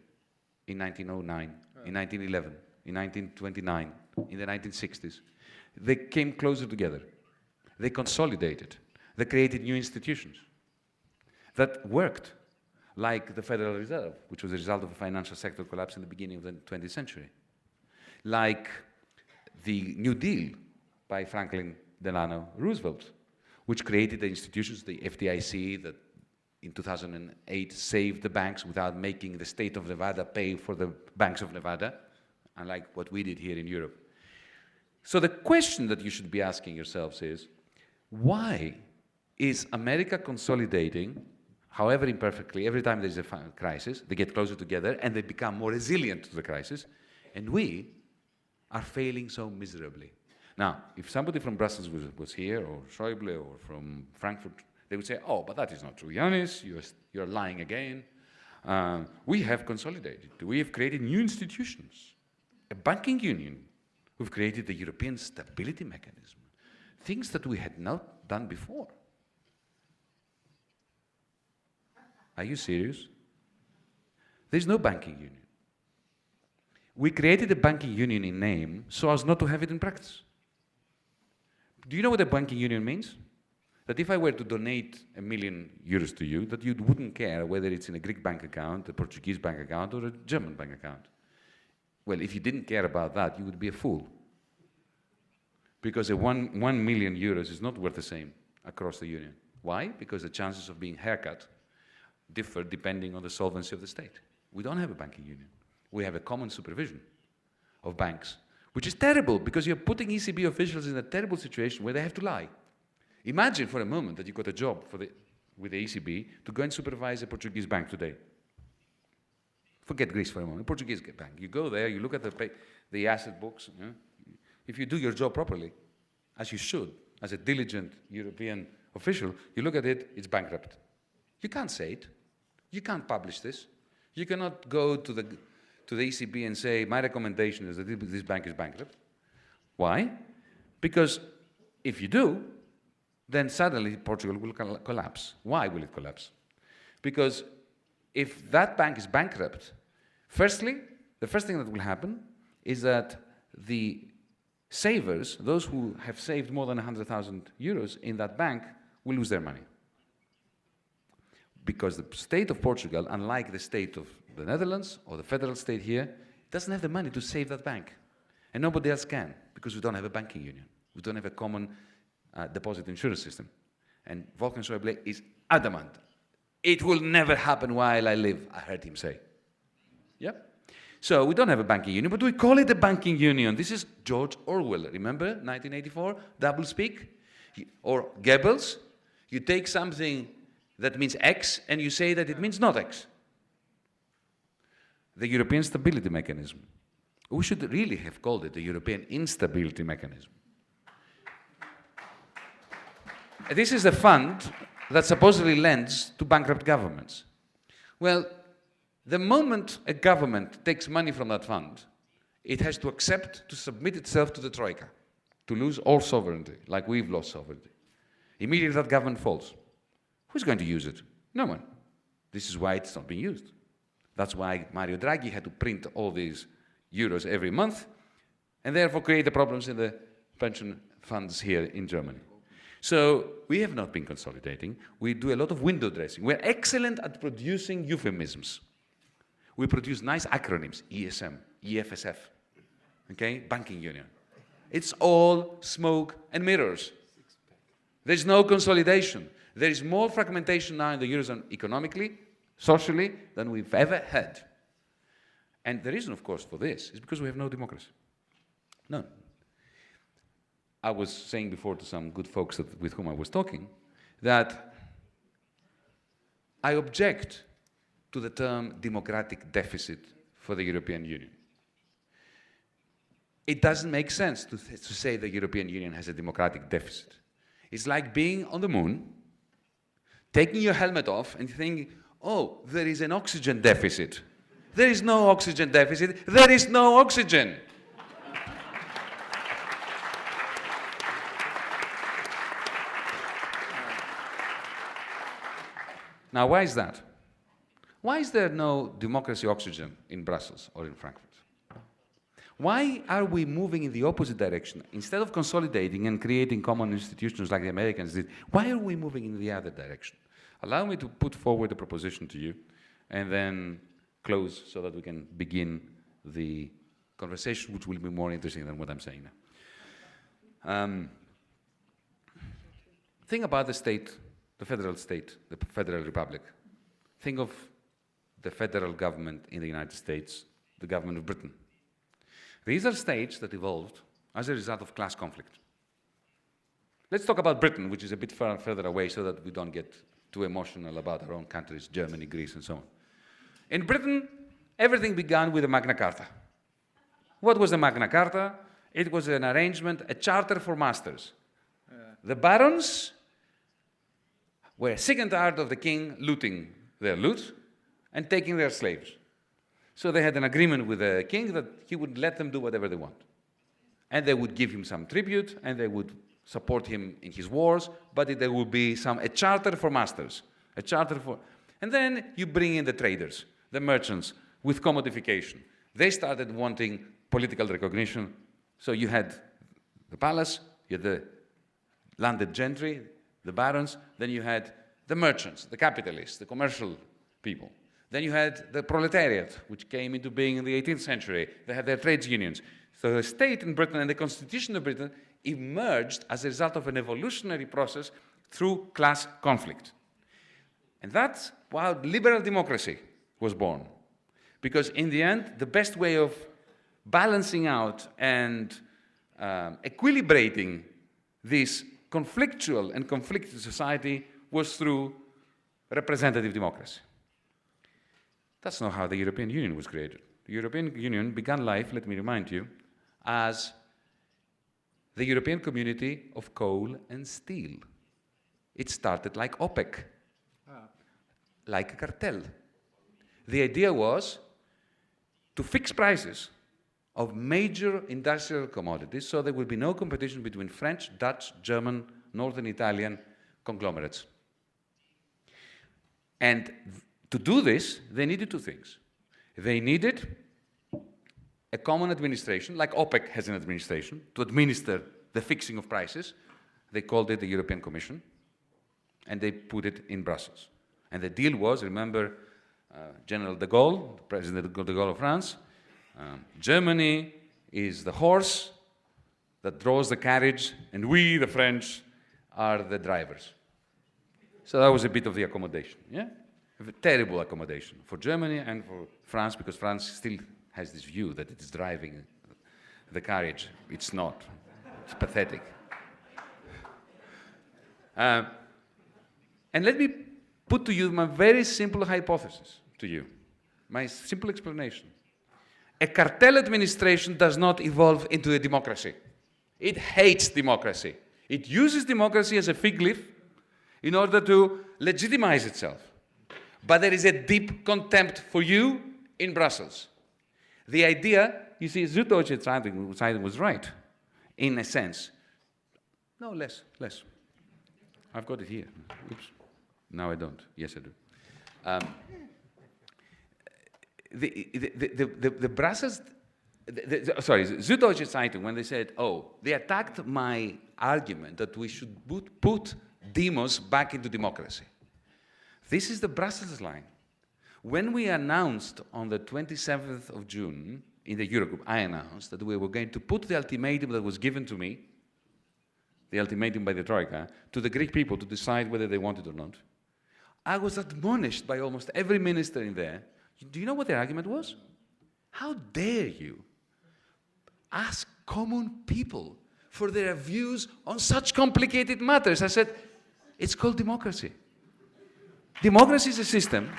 in 1909, in 1911, in 1929, in the 1960s, they came closer together. They consolidated. They created new institutions that worked, like the Federal Reserve, which was a result of a financial sector collapse in the beginning of the 20th century, like the New Deal by Franklin Delano Roosevelt, which created the institutions, the FDIC, that in 2008 saved the banks without making the state of Nevada pay for the banks of Nevada, unlike what we did here in Europe. So the question that you should be asking yourselves is, why is America consolidating, however imperfectly, every time there's a crisis, they get closer together and they become more resilient to the crisis, and we are failing so miserably? Now, if somebody from Brussels was here, or Schäuble, or from Frankfurt, they would say, oh, but that is not true, Yanis, you're lying again. We have consolidated. We have created new institutions, a banking union. We've created the European Stability Mechanism, things that we had not done before. Are you serious? There's no banking union. We created a banking union in name so as not to have it in practice. Do you know what a banking union means? That if I were to donate €1 million to you, that you wouldn't care whether it's in a Greek bank account, a Portuguese bank account, or a German bank account. Well, if you didn't care about that, you would be a fool. Because a €1 million is not worth the same across the union. Why? Because the chances of being haircut differ depending on the solvency of the state. We don't have a banking union. We have a common supervision of banks, which is terrible because you're putting ECB officials in a terrible situation where they have to lie. Imagine for a moment that you got a job with the ECB to go and supervise a Portuguese bank today. Forget Greece for a moment, Portuguese bank. You go there, you look at the asset books. You know? If you do your job properly, as you should, as a diligent European official, you look at it, it's bankrupt. You can't say it. You can't publish this. You cannot go to the ECB and say, my recommendation is that this bank is bankrupt. Why? Because if you do, then suddenly Portugal will collapse. Why will it collapse? Because if that bank is bankrupt, firstly, the first thing that will happen is that the savers, those who have saved more than €100,000 in that bank, will lose their money. Because the state of Portugal, unlike the state of the Netherlands or the federal state here, doesn't have the money to save that bank. And nobody else can, because we don't have a banking union. We don't have a common deposit insurance system. And Wolfgang Schäuble is adamant. It will never happen while I live, I heard him say. Yeah? So we don't have a banking union, but we call it a banking union. This is George Orwell, remember, 1984, doublespeak? Or Goebbels, you take something that means X and you say that it means not X. The European Stability Mechanism. We should really have called it the European Instability Mechanism. This is a fund that supposedly lends to bankrupt governments. Well, the moment a government takes money from that fund, it has to accept to submit itself to the Troika, to lose all sovereignty, like we've lost sovereignty. Immediately that government falls. Who's going to use it? No one. This is why it's not being used. That's why Mario Draghi had to print all these euros every month, and therefore create the problems in the pension funds here in Germany. So we have not been consolidating. We do a lot of window dressing. We're excellent at producing euphemisms. We produce nice acronyms, ESM, EFSF, okay, banking union. It's all smoke and mirrors. There's no consolidation. There is more fragmentation now in the Eurozone economically, socially, than we've ever had. And the reason, of course, for this is because we have no democracy. None. I was saying before to some good folks with whom I was talking that I object to the term democratic deficit for the European Union. It doesn't make sense to say the European Union has a democratic deficit. It's like being on the moon, taking your helmet off and thinking, oh, there is an oxygen deficit. There is no oxygen deficit. There is no oxygen. Now, why is that? Why is there no democracy oxygen in Brussels or in Frankfurt? Why are we moving in the opposite direction? Instead of consolidating and creating common institutions like the Americans did, why are we moving in the other direction? Allow me to put forward a proposition to you and then close so that we can begin the conversation, which will be more interesting than what I'm saying now. Think about the the federal state, the federal republic. Think of the federal government in the United States, the government of Britain. These are states that evolved as a result of class conflict. Let's talk about Britain, which is a bit further away so that we don't get too emotional about our own countries, Germany, Greece, and so on. In Britain, everything began with the Magna Carta. What was the Magna Carta? It was an arrangement, a charter for masters. The barons were sick and tired of the king looting their loot and taking their slaves. So they had an agreement with the king that he would let them do whatever they want. And they would give him some tribute, and they would support him in his wars, but there would be a charter for masters, a charter for... And then you bring in the traders, the merchants, with commodification. They started wanting political recognition. So you had the palace, you had the landed gentry, the barons, then you had the merchants, the capitalists, the commercial people. Then you had the proletariat, which came into being in the 18th century. They had their trades unions. So the state in Britain and the constitution of Britain emerged as a result of an evolutionary process through class conflict. And that's how liberal democracy was born. Because in the end, the best way of balancing out and equilibrating this conflictual and conflicted society was through representative democracy. That's not how the European Union was created. The European Union began life, let me remind you, as the European Community of Coal and Steel. It started like OPEC, like a cartel. The idea was to fix prices of major industrial commodities so there would be no competition between French, Dutch, German, Northern Italian conglomerates. And to do this, they needed two things. They needed a common administration, like OPEC has an administration, to administer the fixing of prices. They called it the European Commission, and they put it in Brussels. And the deal was, remember, General de Gaulle, President de Gaulle of France, Germany is the horse that draws the carriage, and we, the French, are the drivers. So that was a bit of the accommodation, yeah? A terrible accommodation for Germany and for France, because France still has this view that it is driving the carriage. It's not. It's pathetic. And let me put to you my very simple hypothesis to you, my simple explanation. A cartel administration does not evolve into a democracy. It hates democracy. It uses democracy as a fig leaf in order to legitimize itself. But there is a deep contempt for you in Brussels. The idea, you see, Süddeutsche Zeitung was right, in a sense. No, less. I've got it here. Oops. No, I don't. Yes, I do. The Brussels, Süddeutsche Zeitung, when they said, they attacked my argument that we should put demos back into democracy. This is the Brussels line. When we announced on the 27th of June in the Eurogroup, I announced that we were going to put the ultimatum that was given to me, the ultimatum by the Troika, to the Greek people to decide whether they wanted or not. I was admonished by almost every minister in there. Do you know what their argument was? How dare you ask common people for their views on such complicated matters? I said, it's called democracy. Democracy is a system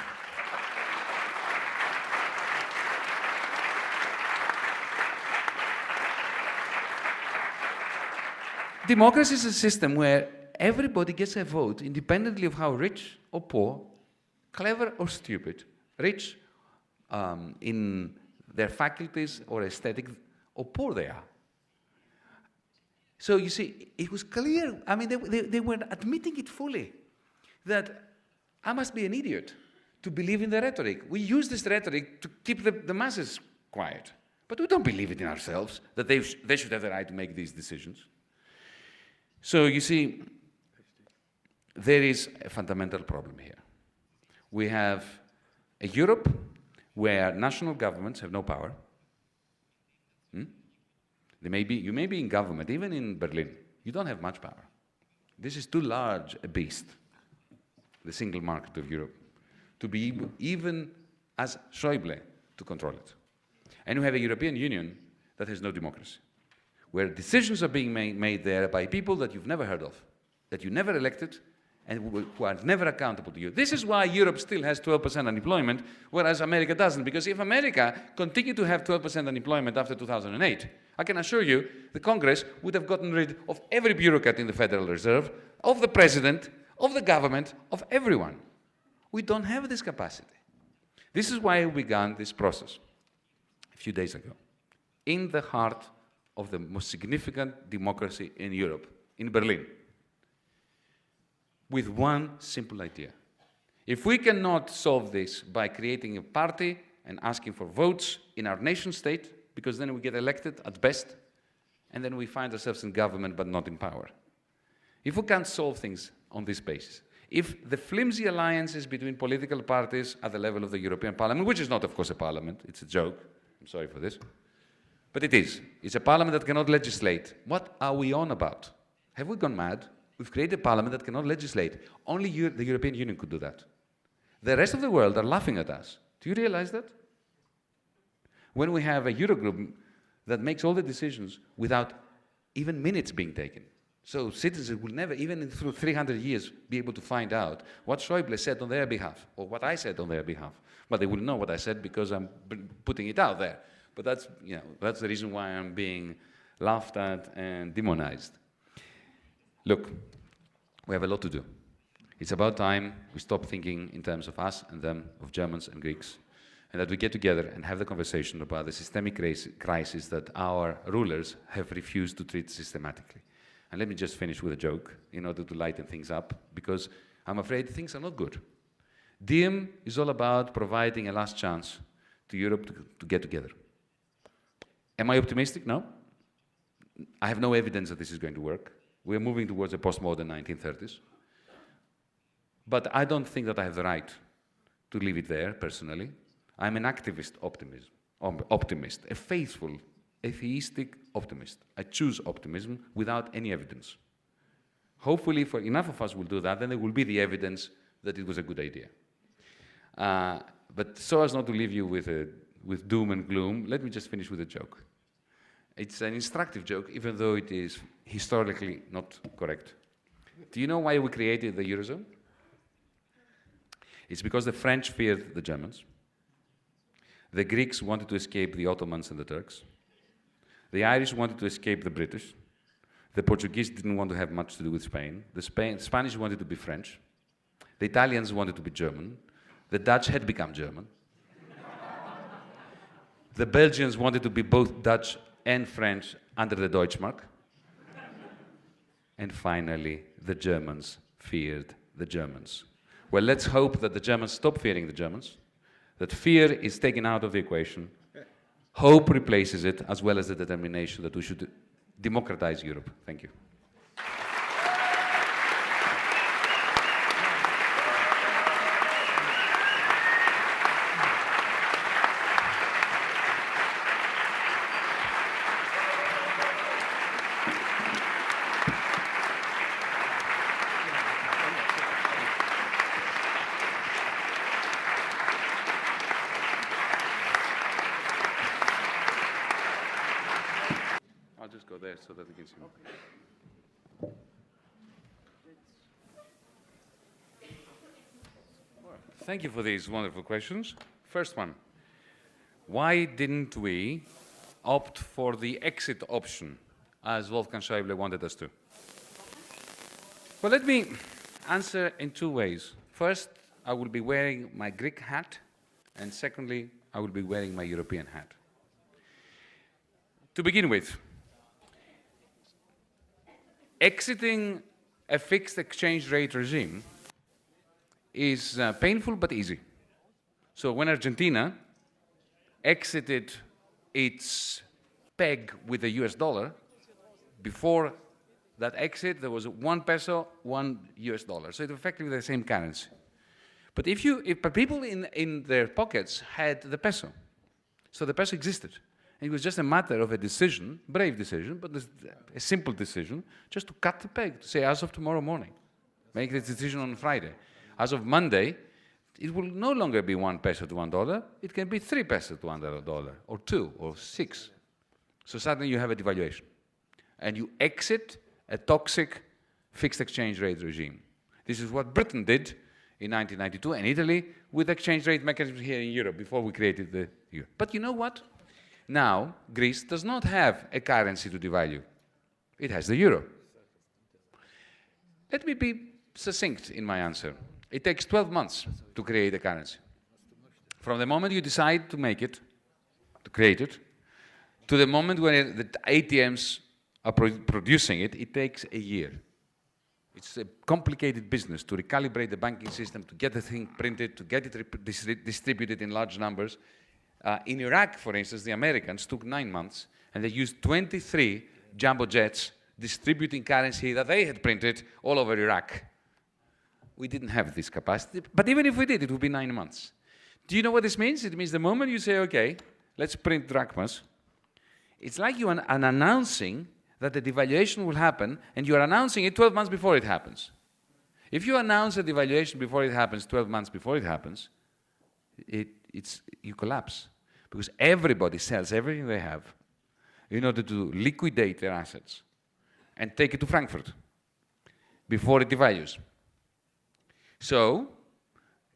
Democracy is a system where everybody gets a vote independently of how rich or poor, clever or stupid, rich in their faculties or aesthetic, or poor they are. So you see, it was clear, I mean, they were admitting it fully, that I must be an idiot to believe in the rhetoric. We use this rhetoric to keep the masses quiet. But we don't believe it in ourselves, that they should have the right to make these decisions. So you see, there is a fundamental problem here. We have a Europe where national governments have no power. You may be in government, even in Berlin. You don't have much power. This is too large a beast the single market of Europe, to be even as Schäuble to control it. And we have a European Union that has no democracy, where decisions are being made there by people that you've never heard of, that you never elected, and who are never accountable to you. This is why Europe still has 12% unemployment, whereas America doesn't. Because if America continued to have 12% unemployment after 2008, I can assure you the Congress would have gotten rid of every bureaucrat in the Federal Reserve, of the president, of the government, of everyone. We don't have this capacity. This is why we began this process a few days ago, in the heart of the most significant democracy in Europe, in Berlin, with one simple idea. If we cannot solve this by creating a party and asking for votes in our nation state, because then we get elected at best, and then we find ourselves in government but not in power. If we can't solve things on this basis, if the flimsy alliances between political parties at the level of the European Parliament, which is not, of course, a parliament, it's a joke, I'm sorry for this, but it is. It's a parliament that cannot legislate. What are we on about? Have we gone mad? We've created a parliament that cannot legislate. Only the European Union could do that. The rest of the world are laughing at us. Do you realize that? When we have a Eurogroup that makes all the decisions without even minutes being taken. So citizens will never, even through 300 years, be able to find out what Schäuble said on their behalf, or what I said on their behalf. But they will know what I said because I'm putting it out there. But that's, that's the reason why I'm being laughed at and demonized. Look, we have a lot to do. It's about time we stop thinking in terms of us and them, of Germans and Greeks, and that we get together and have the conversation about the systemic crisis that our rulers have refused to treat systematically. And let me just finish with a joke in order to lighten things up, because I'm afraid things are not good. Diem is all about providing a last chance to Europe to get together. Am I optimistic? No. I have no evidence that this is going to work. We're moving towards a postmodern 1930s. But I don't think that I have the right to leave it there, personally. I'm an activist optimist, a faithful, atheistic optimist. I choose optimism without any evidence. Hopefully, for enough of us will do that, then there will be the evidence that it was a good idea. But so as not to leave you with doom and gloom, let me just finish with a joke. It's an instructive joke, even though it is historically not correct. Do you know why we created the Eurozone? It's because the French feared the Germans. The Greeks wanted to escape the Ottomans and the Turks. The Irish wanted to escape the British. The Portuguese didn't want to have much to do with Spain. The Spanish wanted to be French. The Italians wanted to be German. The Dutch had become German. The Belgians wanted to be both Dutch and French under the Deutschmark. And finally, the Germans feared the Germans. Well, let's hope that the Germans stop fearing the Germans, that fear is taken out of the equation, hope replaces it, as well as the determination that we should democratize Europe. Thank you. So that we can see. Thank you for these wonderful questions. First one, why didn't we opt for the exit option as Wolfgang Schäuble wanted us to? Well, let me answer in two ways. First, I will be wearing my Greek hat, and secondly, I will be wearing my European hat. To begin with, exiting a fixed exchange rate regime is painful but easy. So when Argentina exited its peg with the US dollar, before that exit there was 1 peso, 1 US dollar. So it's effectively the same currency. But but people in their pockets had the peso. So the peso existed. It was just a matter of a decision, brave decision, but a simple decision, just to cut the peg, to say as of tomorrow morning. Make the decision on Friday. As of Monday, it will no longer be 1 peso to $1. It can be 3 pesos to $1, or 2, or 6. So suddenly you have a devaluation. And you exit a toxic fixed exchange rate regime. This is what Britain did in 1992, and Italy with exchange rate mechanisms here in Europe before we created the euro. But you know what? Now, Greece does not have a currency to devalue. It has the euro. Let me be succinct in my answer. It takes 12 months to create a currency. From the moment you decide to make it, to create it, to the moment when the ATMs are producing it, it takes a year. It's a complicated business to recalibrate the banking system, to get the thing printed, to get it distributed in large numbers. In Iraq, for instance, the Americans took 9 months, and they used 23 jumbo jets distributing currency that they had printed all over Iraq. We didn't have this capacity, but even if we did, it would be 9 months. Do you know what this means? It means the moment you say, okay, let's print drachmas, it's like you are announcing that the devaluation will happen, and you are announcing it 12 months before it happens. If you announce a devaluation before it happens, 12 months before it happens, you collapse. Because everybody sells everything they have in order to liquidate their assets and take it to Frankfurt before it devalues. So,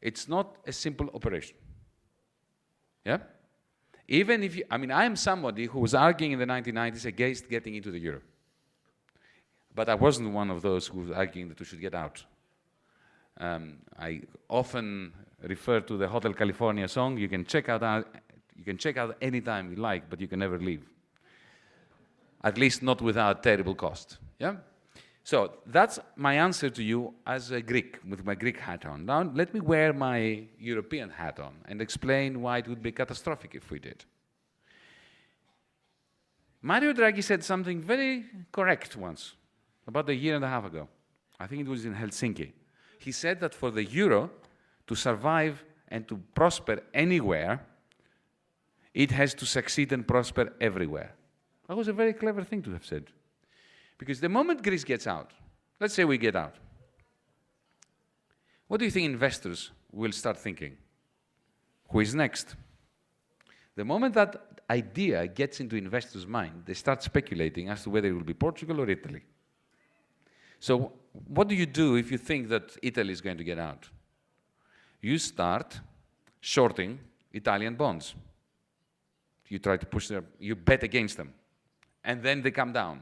it's not a simple operation. Yeah? Even if I am somebody who was arguing in the 1990s against getting into the euro. But I wasn't one of those who was arguing that we should get out. I often refer to the Hotel California song. You can check out any time you like, but you can never leave. At least not without terrible cost. Yeah? So that's my answer to you as a Greek, with my Greek hat on. Now let me wear my European hat on and explain why it would be catastrophic if we did. Mario Draghi said something very correct once, about a year and a half ago. I think it was in Helsinki. He said that for the euro to survive and to prosper anywhere, it has to succeed and prosper everywhere. That was a very clever thing to have said. Because the moment Greece gets out, let's say we get out, what do you think investors will start thinking? Who is next? The moment that idea gets into investors' mind, they start speculating as to whether it will be Portugal or Italy. So what do you do if you think that Italy is going to get out? You start shorting Italian bonds. You try to push them, you bet against them. And then they come down.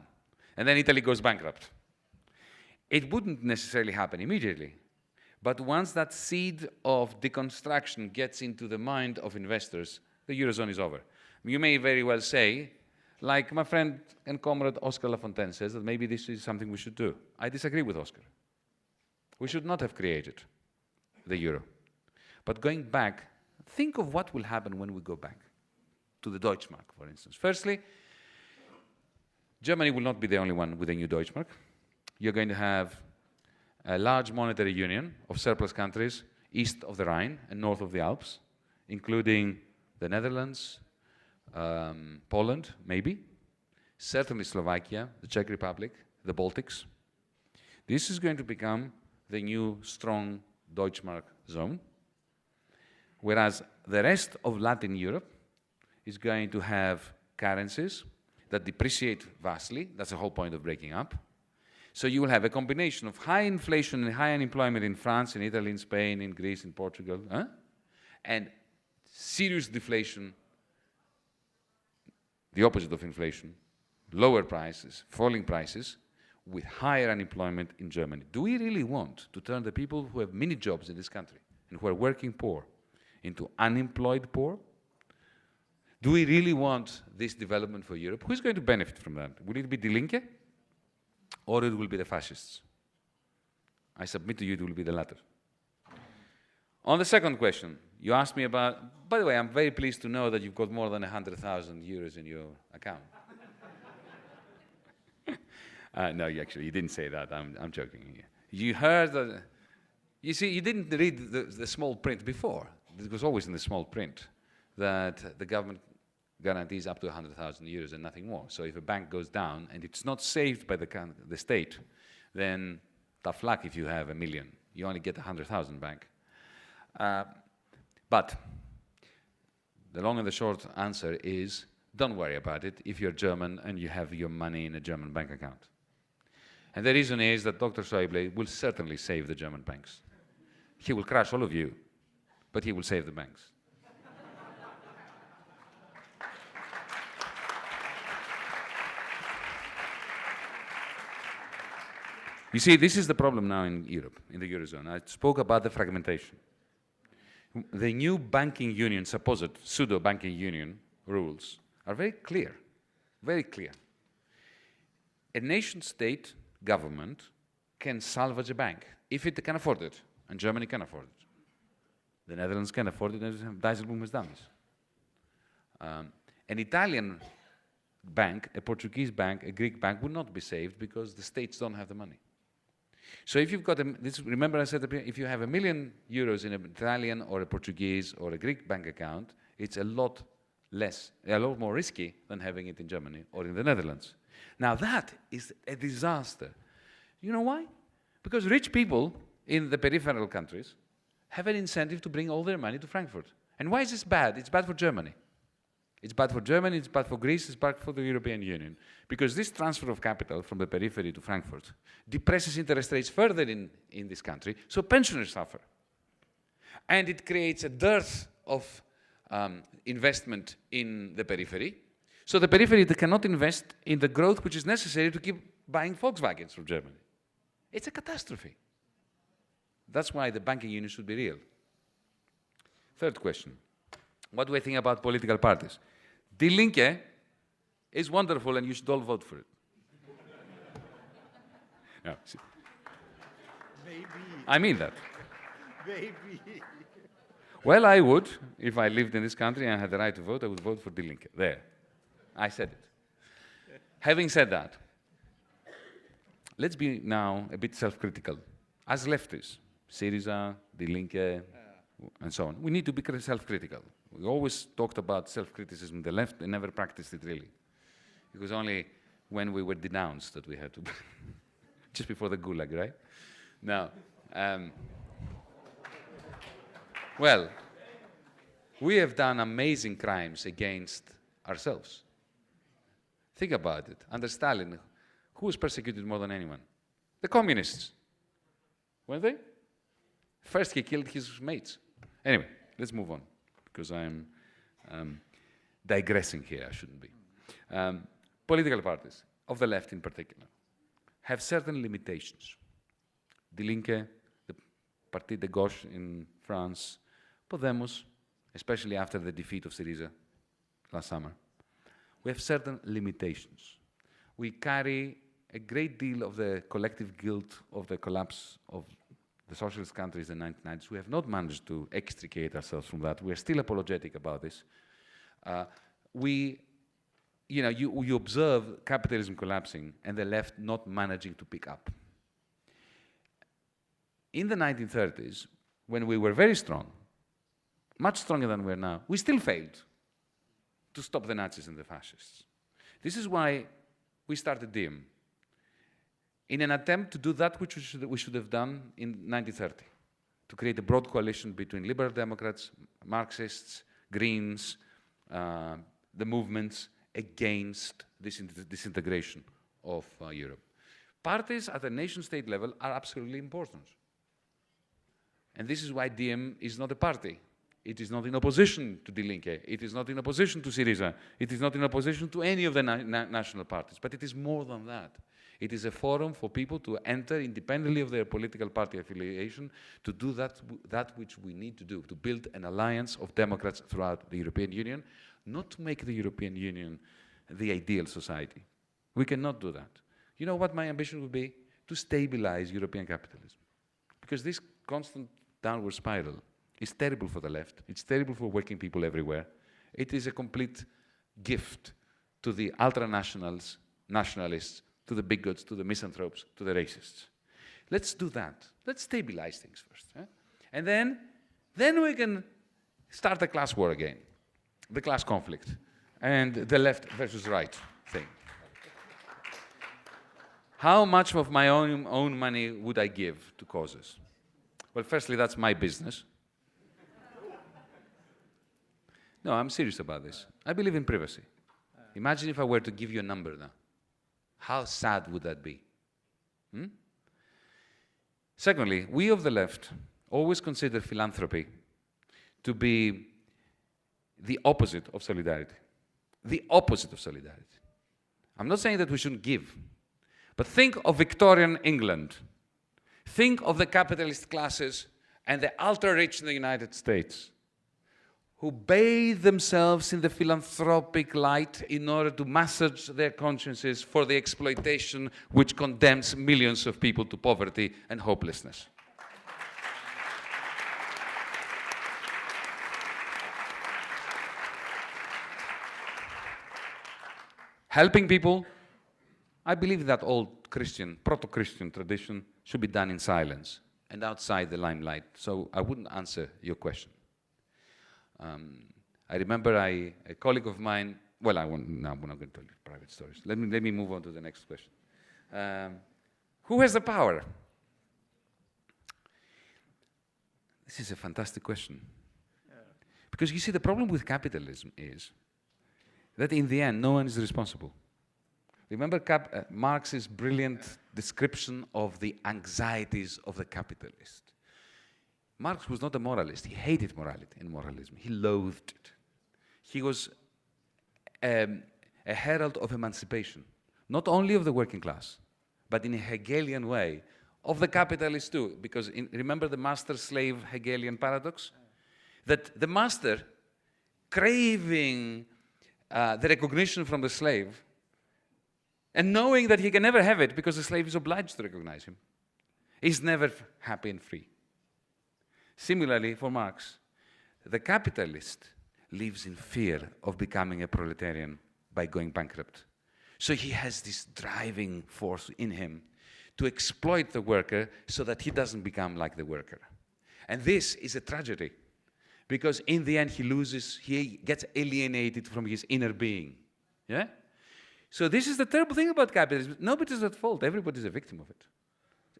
And then Italy goes bankrupt. It wouldn't necessarily happen immediately. But once that seed of deconstruction gets into the mind of investors, the Eurozone is over. You may very well say, like my friend and comrade Oscar Lafontaine says, that maybe this is something we should do. I disagree with Oscar. We should not have created the euro. But going back, think of what will happen when we go back to the Deutschmark, for instance. Firstly, Germany will not be the only one with a new Deutschmark. You're going to have a large monetary union of surplus countries east of the Rhine and north of the Alps, including the Netherlands, Poland, maybe, certainly Slovakia, the Czech Republic, the Baltics. This is going to become the new strong Deutschmark zone, whereas the rest of Latin Europe is going to have currencies that depreciate vastly. That's the whole point of breaking up. So you will have a combination of high inflation and high unemployment in France, in Italy, in Spain, in Greece, in Portugal, and serious deflation, the opposite of inflation, lower prices, falling prices, with higher unemployment in Germany. Do we really want to turn the people who have many jobs in this country and who are working poor into unemployed poor? Do we really want this development for Europe? Who's going to benefit from that? Will it be Die Linke? Or it will be the fascists? I submit to you it will be the latter. On the second question, you asked me about, by the way, I'm very pleased to know that you've got more than 100,000 euros in your account. No, you didn't say that. I'm joking. You heard that, you see, you didn't read the small print before. It was always in the small print that the government guarantees up to 100,000 euros and nothing more. So if a bank goes down and it's not saved by the state, then tough luck if you have 1 million you only get 100,000 back. But the long and the short answer is, don't worry about it if you're German and you have your money in a German bank account. And the reason is that Dr. Schäuble will certainly save the German banks. He will crush all of you, but he will save the banks. You see, this is the problem now in Europe, in the Eurozone. I spoke about the fragmentation. The new banking union, supposed pseudo-banking union rules are very clear, very clear. A nation-state government can salvage a bank if it can afford it, and Germany can afford it. The Netherlands can afford it, and Dijsselbloem has done this. An Italian bank, a Portuguese bank, a Greek bank would not be saved because the states don't have the money. So if you've got remember I said if you have €1 million in an Italian or a Portuguese or a Greek bank account, it's a lot more risky than having it in Germany or in the Netherlands. Now that is a disaster. You know why? Because rich people in the peripheral countries have an incentive to bring all their money to Frankfurt. And why is this bad? It's bad for Germany. It's bad for Germany, it's bad for Greece, it's bad for the European Union. Because this transfer of capital from the periphery to Frankfurt depresses interest rates further in this country, so pensioners suffer. And it creates a dearth of investment in the periphery. So the periphery cannot invest in the growth which is necessary to keep buying Volkswagens from Germany. It's a catastrophe. That's why the banking union should be real. Third question. What do I think about political parties? Die Linke is wonderful and you should all vote for it. No, Maybe. I mean that. Maybe. Well, I would. If I lived in this country and had the right to vote, I would vote for Die Linke. There. I said it. Having said that, let's be now a bit self-critical. As leftists, Syriza, Die Linke, and so on, we need to be self-critical. We always talked about self-criticism on the left and never practiced it really. It was only when we were denounced that we had to, just before the Gulag, right? Now, well, we have done amazing crimes against ourselves. Think about it. Under Stalin, who was persecuted more than anyone? The communists. Weren't they? First he killed his mates. Anyway, let's move on, because I'm digressing here, I shouldn't be. Political parties, of the left in particular, have certain limitations. Die Linke, the Parti de Gauche in France, Podemos, especially after the defeat of Syriza last summer. We have certain limitations. We carry a great deal of the collective guilt of the collapse of the socialist countries in the 1990s. We have not managed to extricate ourselves from that. We are still apologetic about this. You observe capitalism collapsing and the left not managing to pick up. In the 1930s, when we were very strong, much stronger than we are now, we still failed to stop the Nazis and the fascists. This is why we started DiEM, in an attempt to do that which we should have done in 1930, to create a broad coalition between liberal Democrats, Marxists, Greens, the movements against this disintegration of Europe. Parties at the nation-state level are absolutely important. And this is why DiEM is not a party. It is not in opposition to Die Linke. It is not in opposition to Syriza. It is not in opposition to any of the national parties. But it is more than that. It is a forum for people to enter independently of their political party affiliation to do that which we need to do, to build an alliance of democrats throughout the European Union, not to make the European Union the ideal society. We cannot do that. You know what my ambition would be? To stabilize European capitalism. Because this constant downward spiral is terrible for the left. It's terrible for working people everywhere. It is a complete gift to the ultranationals, nationalists, to the bigots, to the misanthropes, to the racists. Let's do that. Let's stabilize things first. And then we can start the class war again, the class conflict, and the left versus right thing. How much of my own money would I give to causes? Well, firstly, that's my business. No, I'm serious about this. I believe in privacy. Imagine if I were to give you a number now. How sad would that be? Secondly, we of the left always consider philanthropy to be the opposite of solidarity. The opposite of solidarity. I'm not saying that we shouldn't give, but think of Victorian England. Think of the capitalist classes and the ultra-rich in the United States who bathe themselves in the philanthropic light in order to massage their consciences for the exploitation which condemns millions of people to poverty and hopelessness. Helping people, I believe that old Christian, proto-Christian tradition should be done in silence and outside the limelight. So I wouldn't answer your question. I remember a colleague of mine, well, I'm not going to tell you private stories. Let me move on to the next question. Who has the power? This is a fantastic question. Because you see, the problem with capitalism is that in the end, no one is responsible. Remember Marx's brilliant description of the anxieties of the capitalist. Marx was not a moralist. He hated morality and moralism. He loathed it. He was a herald of emancipation, not only of the working class, but in a Hegelian way, of the capitalists too. Because remember the master-slave Hegelian paradox? That the master, craving the recognition from the slave, and knowing that he can never have it because the slave is obliged to recognize him, is never happy and free. Similarly, for Marx, the capitalist lives in fear of becoming a proletarian by going bankrupt. So he has this driving force in him to exploit the worker so that he doesn't become like the worker. And this is a tragedy, because in the end he gets alienated from his inner being. Yeah? So this is the terrible thing about capitalism. Nobody's at fault. Everybody's a victim of it.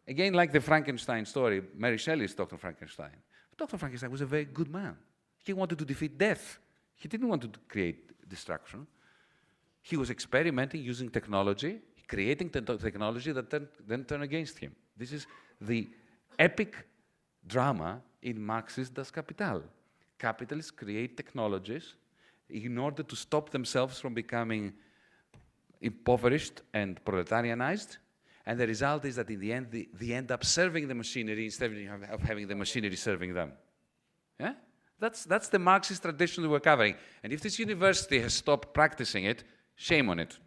Again, like the Frankenstein story, Mary Shelley's Dr. Frankenstein. Dr. Frankenstein was a very good man. He wanted to defeat death. He didn't want to create destruction. He was experimenting using technology, creating technology that then turned against him. This is the epic drama in Marx's Das Kapital. Capitalists create technologies in order to stop themselves from becoming impoverished and proletarianized. And the result is that in the end, they end up serving the machinery instead of having the machinery serving them. Yeah? That's the Marxist tradition that we're covering. And if this university has stopped practicing it, shame on it.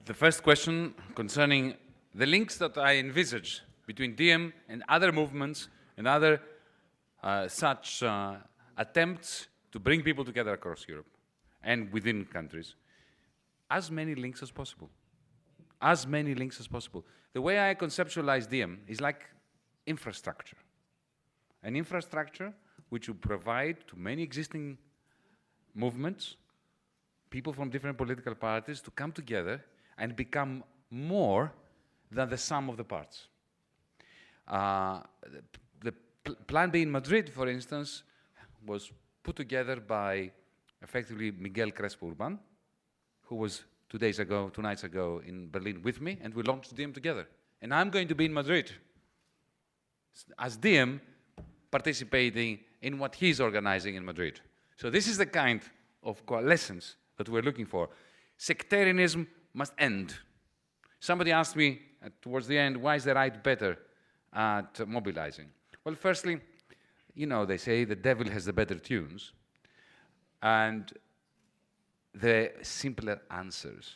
The first question concerning the links that I envisage between Diem and other movements and other such attempts to bring people together across Europe and within countries, as many links as possible. As many links as possible. The way I conceptualize Diem is like infrastructure. An infrastructure which will provide to many existing movements, people from different political parties, to come together and become more than the sum of the parts. The Plan B in Madrid, for instance, was put together by, effectively, Miguel Crespo Urban, who was 2 nights ago in Berlin with me, and we launched Diem together. And I'm going to be in Madrid as Diem, participating in what he's organizing in Madrid. So this is the kind of coalescence that we're looking for. Sectarianism must end. Somebody asked me towards the end, why is the right better at mobilizing? Well, firstly, you know, they say the devil has the better tunes, and the simpler answers.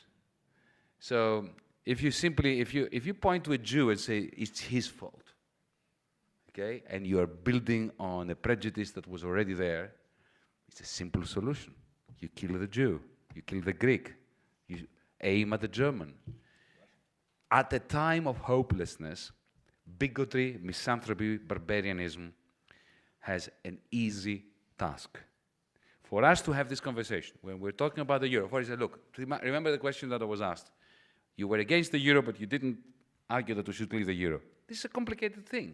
So if you point to a Jew and say it's his fault, okay, and you are building on a prejudice that was already there, it's a simple solution. You kill the Jew, you kill the Greek, you aim at the German. At a time of hopelessness, bigotry, misanthropy, barbarianism has an easy task. For us to have this conversation, when we're talking about the euro, for example, look, remember the question that I was asked. You were against the euro, but you didn't argue that we should leave the euro. This is a complicated thing.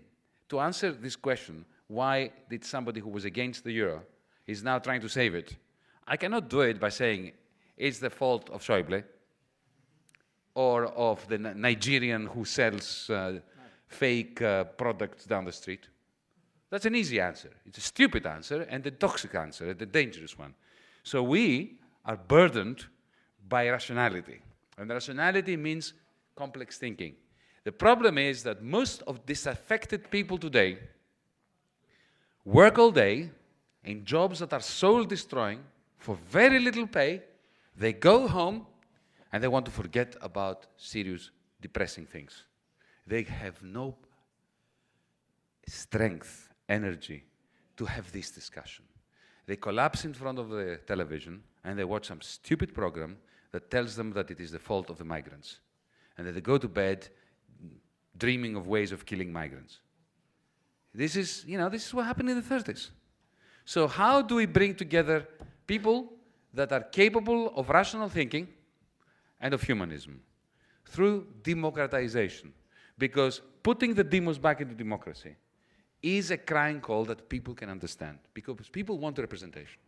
To answer this question, why did somebody who was against the euro is now trying to save it? I cannot do it by saying it's the fault of Schäuble or of the Nigerian who sells fake products down the street. That's an easy answer. It's a stupid answer and a toxic answer, and a dangerous one. So we are burdened by rationality. And rationality means complex thinking. The problem is that most of disaffected people today work all day in jobs that are soul-destroying for very little pay. They go home and they want to forget about serious, depressing things. They have no strength, energy to have this discussion. They collapse in front of the television and they watch some stupid program that tells them that it is the fault of the migrants. And that they go to bed dreaming of ways of killing migrants. This is what happened in the 30s. So how do we bring together people that are capable of rational thinking and of humanism? Through democratization. Because putting the demos back into democracy is a crying call that people can understand. Because people want representation.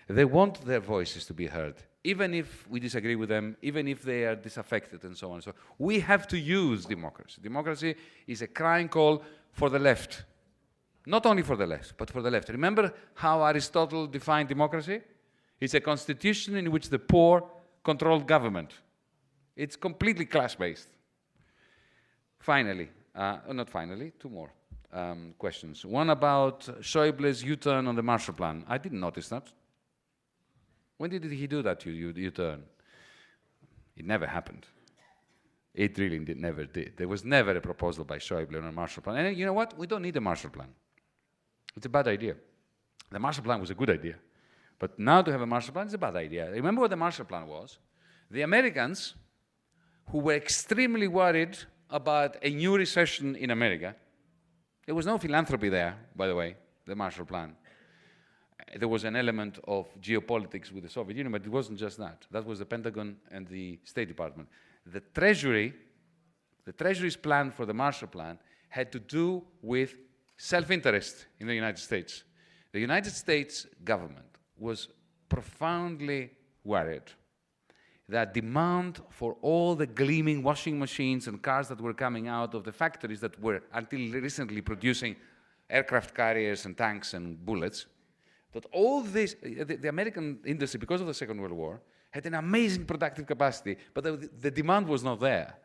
They want their voices to be heard, even if we disagree with them, even if they are disaffected and so on. So we have to use democracy. Democracy is a crying call for the left. Not only for the left, but for the left. Remember how Aristotle defined democracy? It's a constitution in which the poor control government. It's completely class-based. Finally, two more questions. One about Schäuble's U-turn on the Marshall Plan. I didn't notice that. When did he do that U-turn? It never happened. It really never did. There was never a proposal by Schäuble on a Marshall Plan. And you know what? We don't need a Marshall Plan. It's a bad idea. The Marshall Plan was a good idea. But now to have a Marshall Plan is a bad idea. Remember what the Marshall Plan was? The Americans, who were extremely worried about a new recession in America, there was no philanthropy there, by the way, the Marshall Plan. There was an element of geopolitics with the Soviet Union, but it wasn't just that. That was the Pentagon and the State Department. The Treasury's plan for the Marshall Plan had to do with self-interest in the United States. The United States government was profoundly worried that demand for all the gleaming washing machines and cars that were coming out of the factories that were until recently producing aircraft carriers and tanks and bullets, that all this, the American industry, because of the Second World War, had an amazing productive capacity, but the demand was not there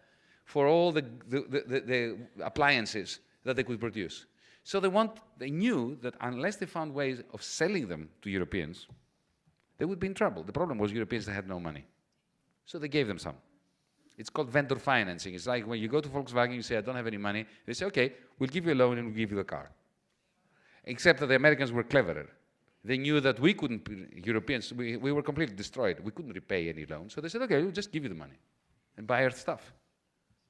for all the appliances that they could produce. So they knew that unless they found ways of selling them to Europeans, they would be in trouble. The problem was Europeans that had no money. So they gave them some. It's called vendor financing. It's like when you go to Volkswagen, you say, I don't have any money. They say, okay, we'll give you a loan and we'll give you the car. Except that the Americans were cleverer. They knew that we couldn't, Europeans, we were completely destroyed. We couldn't repay any loan. So they said, okay, we'll just give you the money and buy our stuff.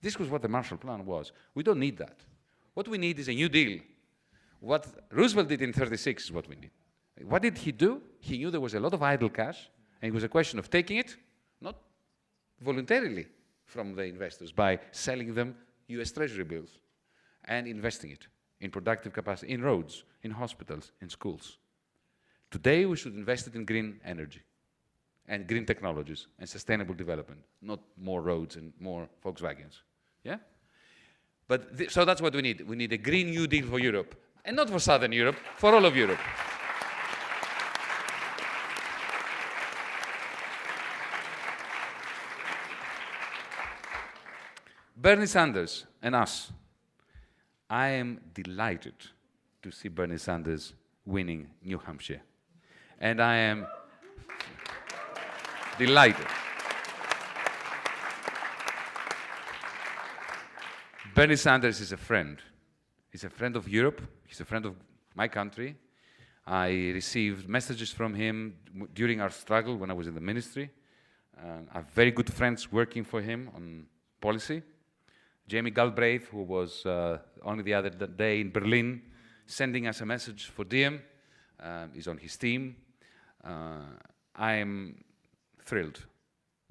This was what the Marshall Plan was. We don't need that. What we need is a New Deal. What Roosevelt did in 1936 is what we need. What did he do? He knew there was a lot of idle cash, and it was a question of taking it, not voluntarily from the investors, by selling them US Treasury bills and investing it in productive capacity, in roads, in hospitals, in schools. Today, we should invest it in green energy and green technologies and sustainable development, not more roads and more Volkswagens. Yeah? But so that's what we need. We need a Green New Deal for Europe. And not for Southern Europe, for all of Europe. Bernie Sanders and us. I am delighted to see Bernie Sanders winning New Hampshire. And I am delighted. Bernie Sanders is a friend. He's a friend of Europe. He's a friend of my country. I received messages from him during our struggle when I was in the ministry. I have very good friends working for him on policy. Jamie Galbraith, who was only the other day in Berlin, sending us a message for Diem, is on his team. I am thrilled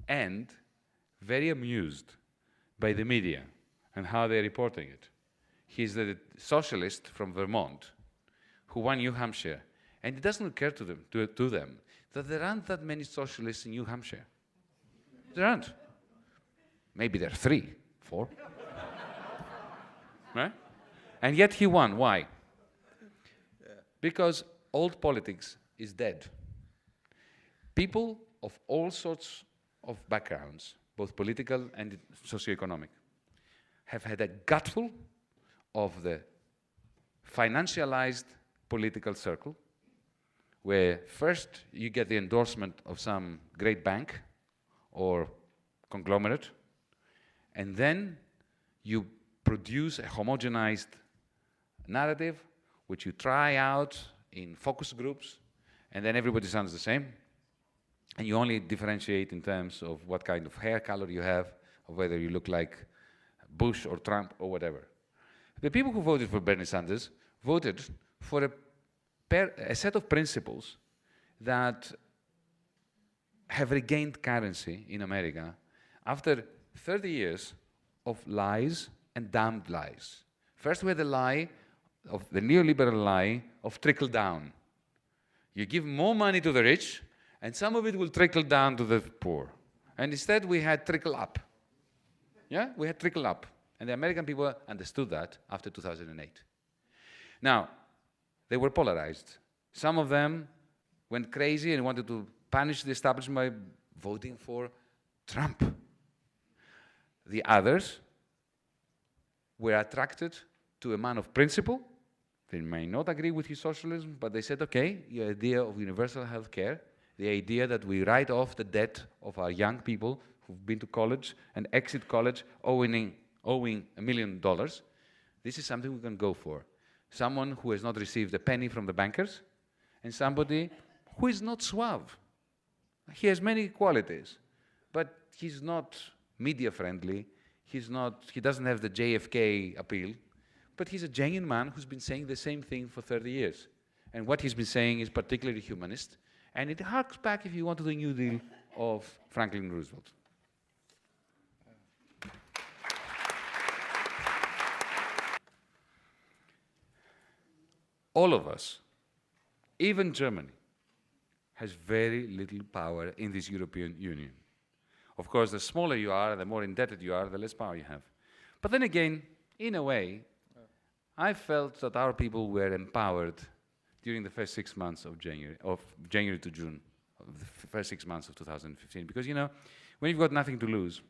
and very amused by the media and how they're reporting it. He's the socialist from Vermont who won New Hampshire, and it doesn't occur to them that there aren't that many socialists in New Hampshire. There aren't. Maybe there are 3, 4. Right? And yet he won. Why? Because old politics is dead. People of all sorts of backgrounds, both political and socioeconomic, have had a gutful of the financialized political circle, where first you get the endorsement of some great bank or conglomerate, and then you produce a homogenized narrative which you try out in focus groups, and then everybody sounds the same, and you only differentiate in terms of what kind of hair color you have, or whether you look like Bush or Trump or whatever. The people who voted for Bernie Sanders voted for a set of principles that have regained currency in America after 30 years of lies and damned lies. First, we had the lie of the neoliberal lie of trickle down. You give more money to the rich, and some of it will trickle down to the poor. And instead, we had trickle up. Yeah, we had trickle up. And the American people understood that after 2008. Now, they were polarized. Some of them went crazy and wanted to punish the establishment by voting for Trump. The others were attracted to a man of principle. They may not agree with his socialism, but they said, okay, your idea of universal health care, the idea that we write off the debt of our young people who've been to college and exit college owing $1 million, this is something we can go for. Someone who has not received a penny from the bankers, and somebody who is not suave. He has many qualities, but he's not media-friendly. He doesn't have the JFK appeal, but he's a genuine man who's been saying the same thing for 30 years. And what he's been saying is particularly humanist, and it harks back, if you want, to the New Deal of Franklin Roosevelt. All of us, even Germany, has very little power in this European Union. Of course, the smaller you are, the more indebted you are, the less power you have. But then again, in a way, I felt that our people were empowered during the first 6 months of January to June, of the first 6 months of 2015. Because, you know, when you've got nothing to lose,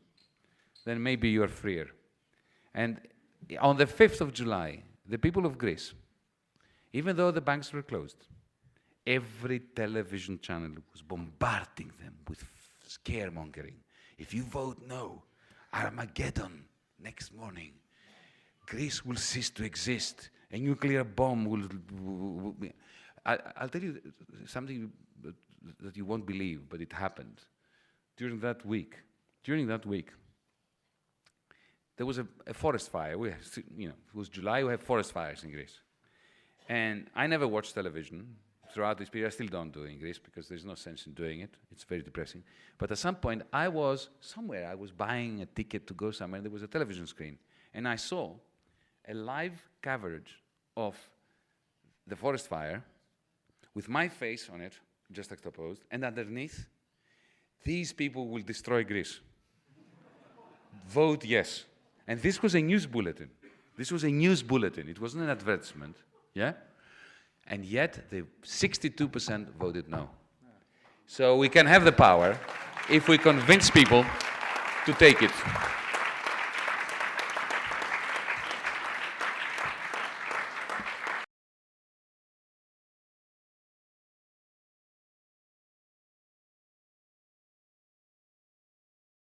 then maybe you're freer. And on the 5th of July, the people of Greece, even though the banks were closed, every television channel was bombarding them with scaremongering. If you vote no, Armageddon next morning. Greece will cease to exist. A nuclear bomb will be... I'll tell you something that you won't believe, but it happened. During that week, there was a forest fire. It was July, we have forest fires in Greece. And I never watched television throughout this period. I still don't do it in Greece because there's no sense in doing it. It's very depressing. But at some point, I was buying a ticket to go somewhere, and there was a television screen. And I saw a live coverage of the forest fire with my face on it, just juxtaposed, and underneath, these people will destroy Greece. Vote yes. And this was a news bulletin. It wasn't an advertisement. Yeah? And yet, the 62% voted no. So we can have the power if we convince people to take it.